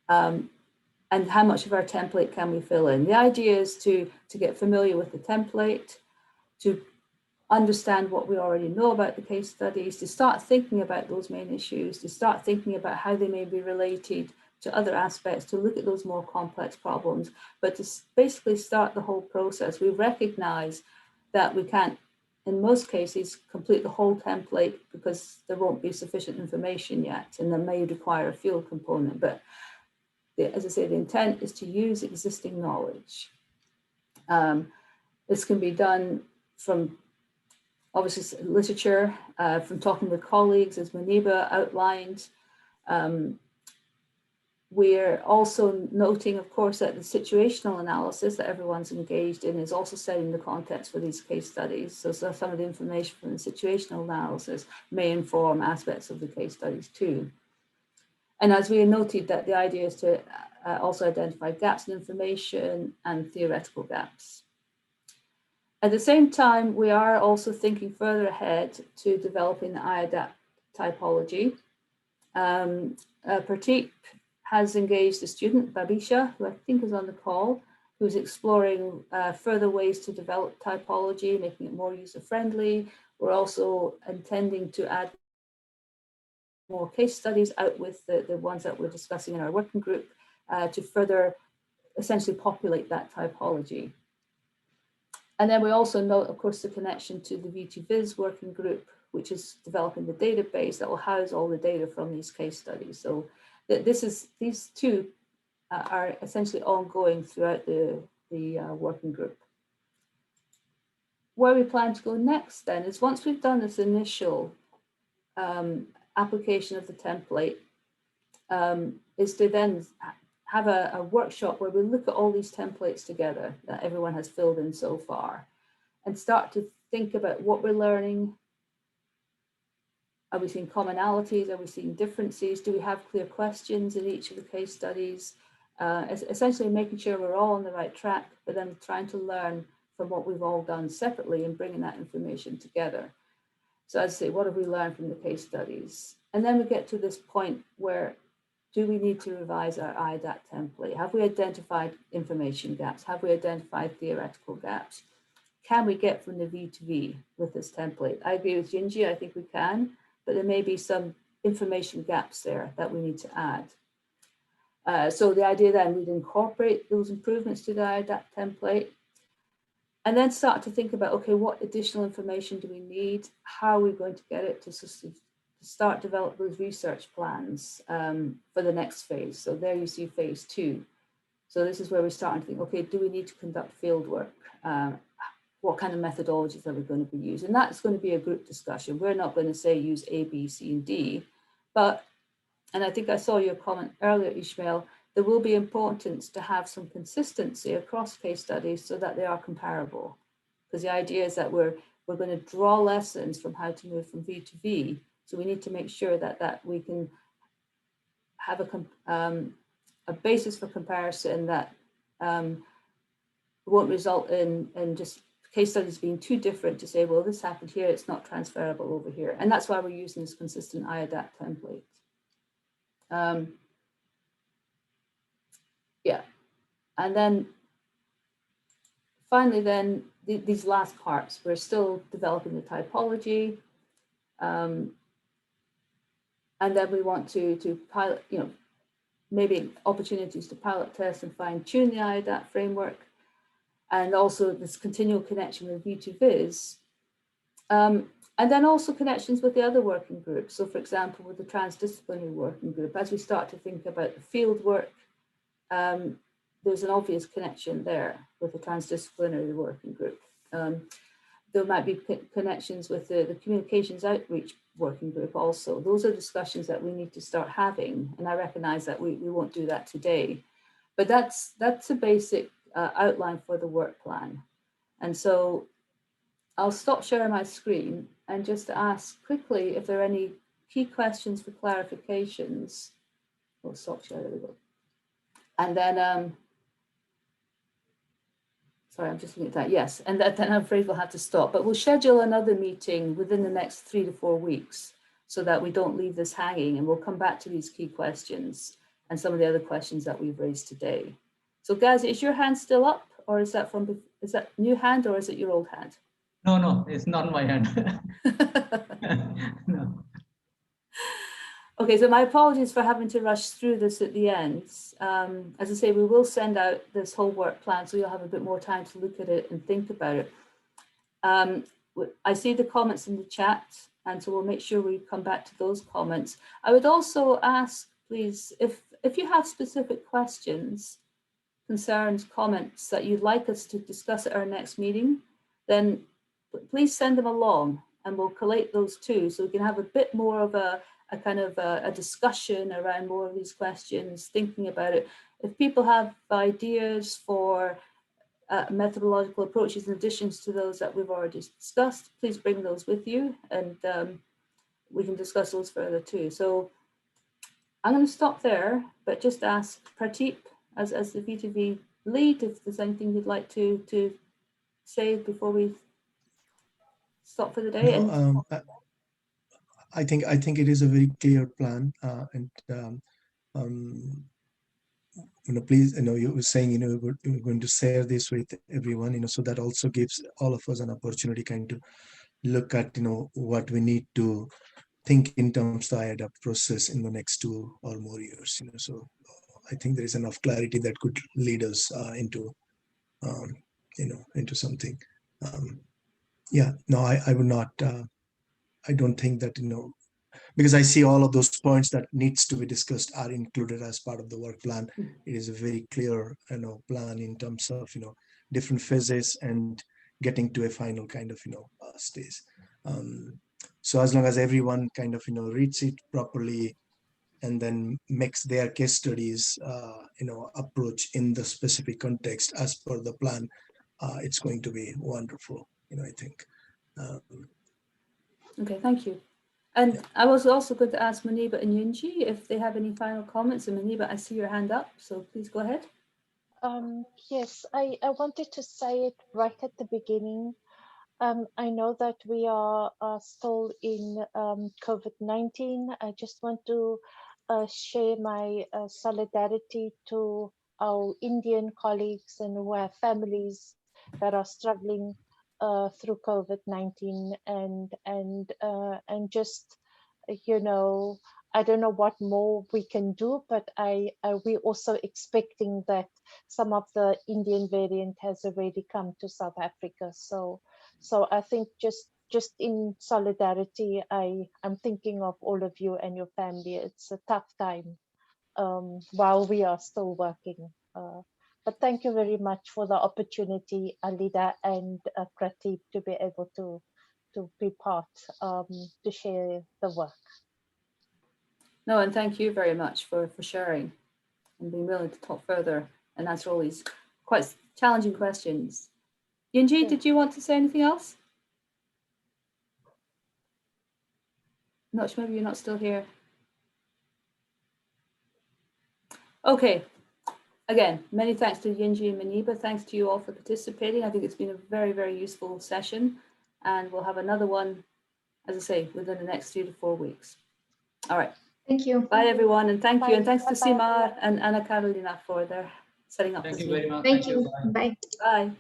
and how much of our template can we fill in. The idea is to get familiar with the template, to understand what we already know about the case studies, to start thinking about those main issues, to start thinking about how they may be related to other aspects, to look at those more complex problems, but to basically start the whole process. We recognize that we can't, in most cases, complete the whole template because there won't be sufficient information yet, and there may require a field component. But as I say, the intent is to use existing knowledge. This can be done from obviously literature from talking with colleagues, as Muniba outlined. We're also noting, of course, that the situational analysis that everyone's engaged in is also setting the context for these case studies. So some of the information from the situational analysis may inform aspects of the case studies too. And as we noted, that the idea is to also identify gaps in information and theoretical gaps. At the same time, we are also thinking further ahead to developing the I-ADapt typology. Prateep has engaged a student, Babisha, who I think is on the call, who's exploring further ways to develop typology, making it more user-friendly. We're also intending to add more case studies out with the ones that we're discussing in our working group to further essentially populate that typology. And then we also note, of course, the connection to the V2Viz working group, which is developing the database that will house all the data from these case studies. So these two are essentially ongoing throughout the working group. Where we plan to go next then is, once we've done this initial application of the template, is to then have a workshop where we look at all these templates together that everyone has filled in so far and start to think about what we're learning. Are we seeing commonalities? Are we seeing differences? Do we have clear questions in each of the case studies? Essentially making sure we're all on the right track, but then trying to learn from what we've all done separately and bringing that information together. So I'd say, what have we learned from the case studies? And then we get to this point where, do we need to revise our I-ADapt template? Have we identified information gaps? Have we identified theoretical gaps? Can we get from the V to V with this template? I agree with Yinji, I think we can, but there may be some information gaps there that we need to add. So the idea then we'd incorporate those improvements to the I-ADapt template and then start to think about, okay, what additional information do we need? How are we going to get it to start develop those research plans for the next phase? So there you see phase 2. So this is where we're starting to think, okay, do we need to conduct field work? What kind of methodologies are we going to be using? And that's going to be a group discussion. We're not going to say use A, B, C, and D, but, and I think I saw your comment earlier, Ishmael, there will be importance to have some consistency across case studies so that they are comparable. Because the idea is that we're going to draw lessons from how to move from V to V. So we need to make sure that we can have a basis for comparison that won't result in just case studies being too different to say, well, this happened here, it's not transferable over here. And that's why we're using this consistent I-ADapt template. Yeah, and then finally then, these last parts, we're still developing the typology. And then we want to pilot, maybe opportunities to pilot test and fine tune the I-ADapt framework. And also this continual connection with V2Viz. And then also connections with the other working groups. So for example, with the transdisciplinary working group, as we start to think about the field work, there's an obvious connection there with the transdisciplinary working group. There might be connections with the communications outreach working group also. Those are discussions that we need to start having. And I recognize that we won't do that today, but that's a basic outline for the work plan. And so I'll stop sharing my screen and just ask quickly if there are any key questions for clarifications. We'll stop share, there we go. And then, sorry, I'm just looking at that, yes. And then I'm afraid we'll have to stop, but we'll schedule another meeting within the next 3 to 4 weeks so that we don't leave this hanging, and we'll come back to these key questions and some of the other questions that we've raised today. So guys, is your hand still up, or is that new hand, or is it your old hand? No, it's not my hand. No. Okay, so my apologies for having to rush through this at the end. As I say, we will send out this whole work plan, so you'll have a bit more time to look at it and think about it. I see the comments in the chat, and so we'll make sure we come back to those comments. I would also ask, please, if you have specific questions, concerns, comments that you'd like us to discuss at our next meeting, then please send them along, and we'll collate those too, so we can have a bit more of a kind of a discussion around more of these questions, thinking about it. If people have ideas for methodological approaches in addition to those that we've already discussed, please bring those with you, and we can discuss those further too. So I'm going to stop there, but just ask Prateep, as the V2V lead, if there's anything you'd like to say before we stop for the day. No, I think it is a very clear plan, and please, you were saying, we're going to share this with everyone, so that also gives all of us an opportunity kind to look at, what we need to think in terms of the I-ADapt process in the next 2 or more years, so I think there is enough clarity that could lead us into something. Yeah, no, I would not, I don't think that, because I see all of those points that needs to be discussed are included as part of the work plan. It is a very clear, plan in terms of, different phases and getting to a final kind of, stage. So as long as everyone kind of, reads it properly and then makes their case studies, approach in the specific context as per the plan, it's going to be wonderful, I think. Okay, thank you. And I was also going to ask Muniba and Yinji if they have any final comments. And Muniba, I see your hand up, so please go ahead. Yes, I wanted to say it right at the beginning. I know that we are still in COVID-19. I just want to share my solidarity to our Indian colleagues and who have families that are struggling through COVID-19, and just, I don't know what more we can do, but we're also expecting that some of the Indian variant has already come to South Africa. So I think just in solidarity, I'm thinking of all of you and your family. It's a tough time while we are still working. But thank you very much for the opportunity, Alida and Prateep, to be able to be part, to share the work. No, and thank you very much for sharing and being willing to talk further and answer all these quite challenging questions. Yinji, did you want to say anything else? Not sure, maybe you're not still here. Okay. Again, many thanks to Yinji and Muniba. Thanks to you all for participating. I think it's been a very, very useful session, and we'll have another one, as I say, within the next 3 to 4 weeks. All right. Thank you. Bye, everyone, and thank you. And thanks to Bye-bye. Simar and Anna Carolina for their setting up Thank this you very meeting. much. Thank you. Bye. Bye.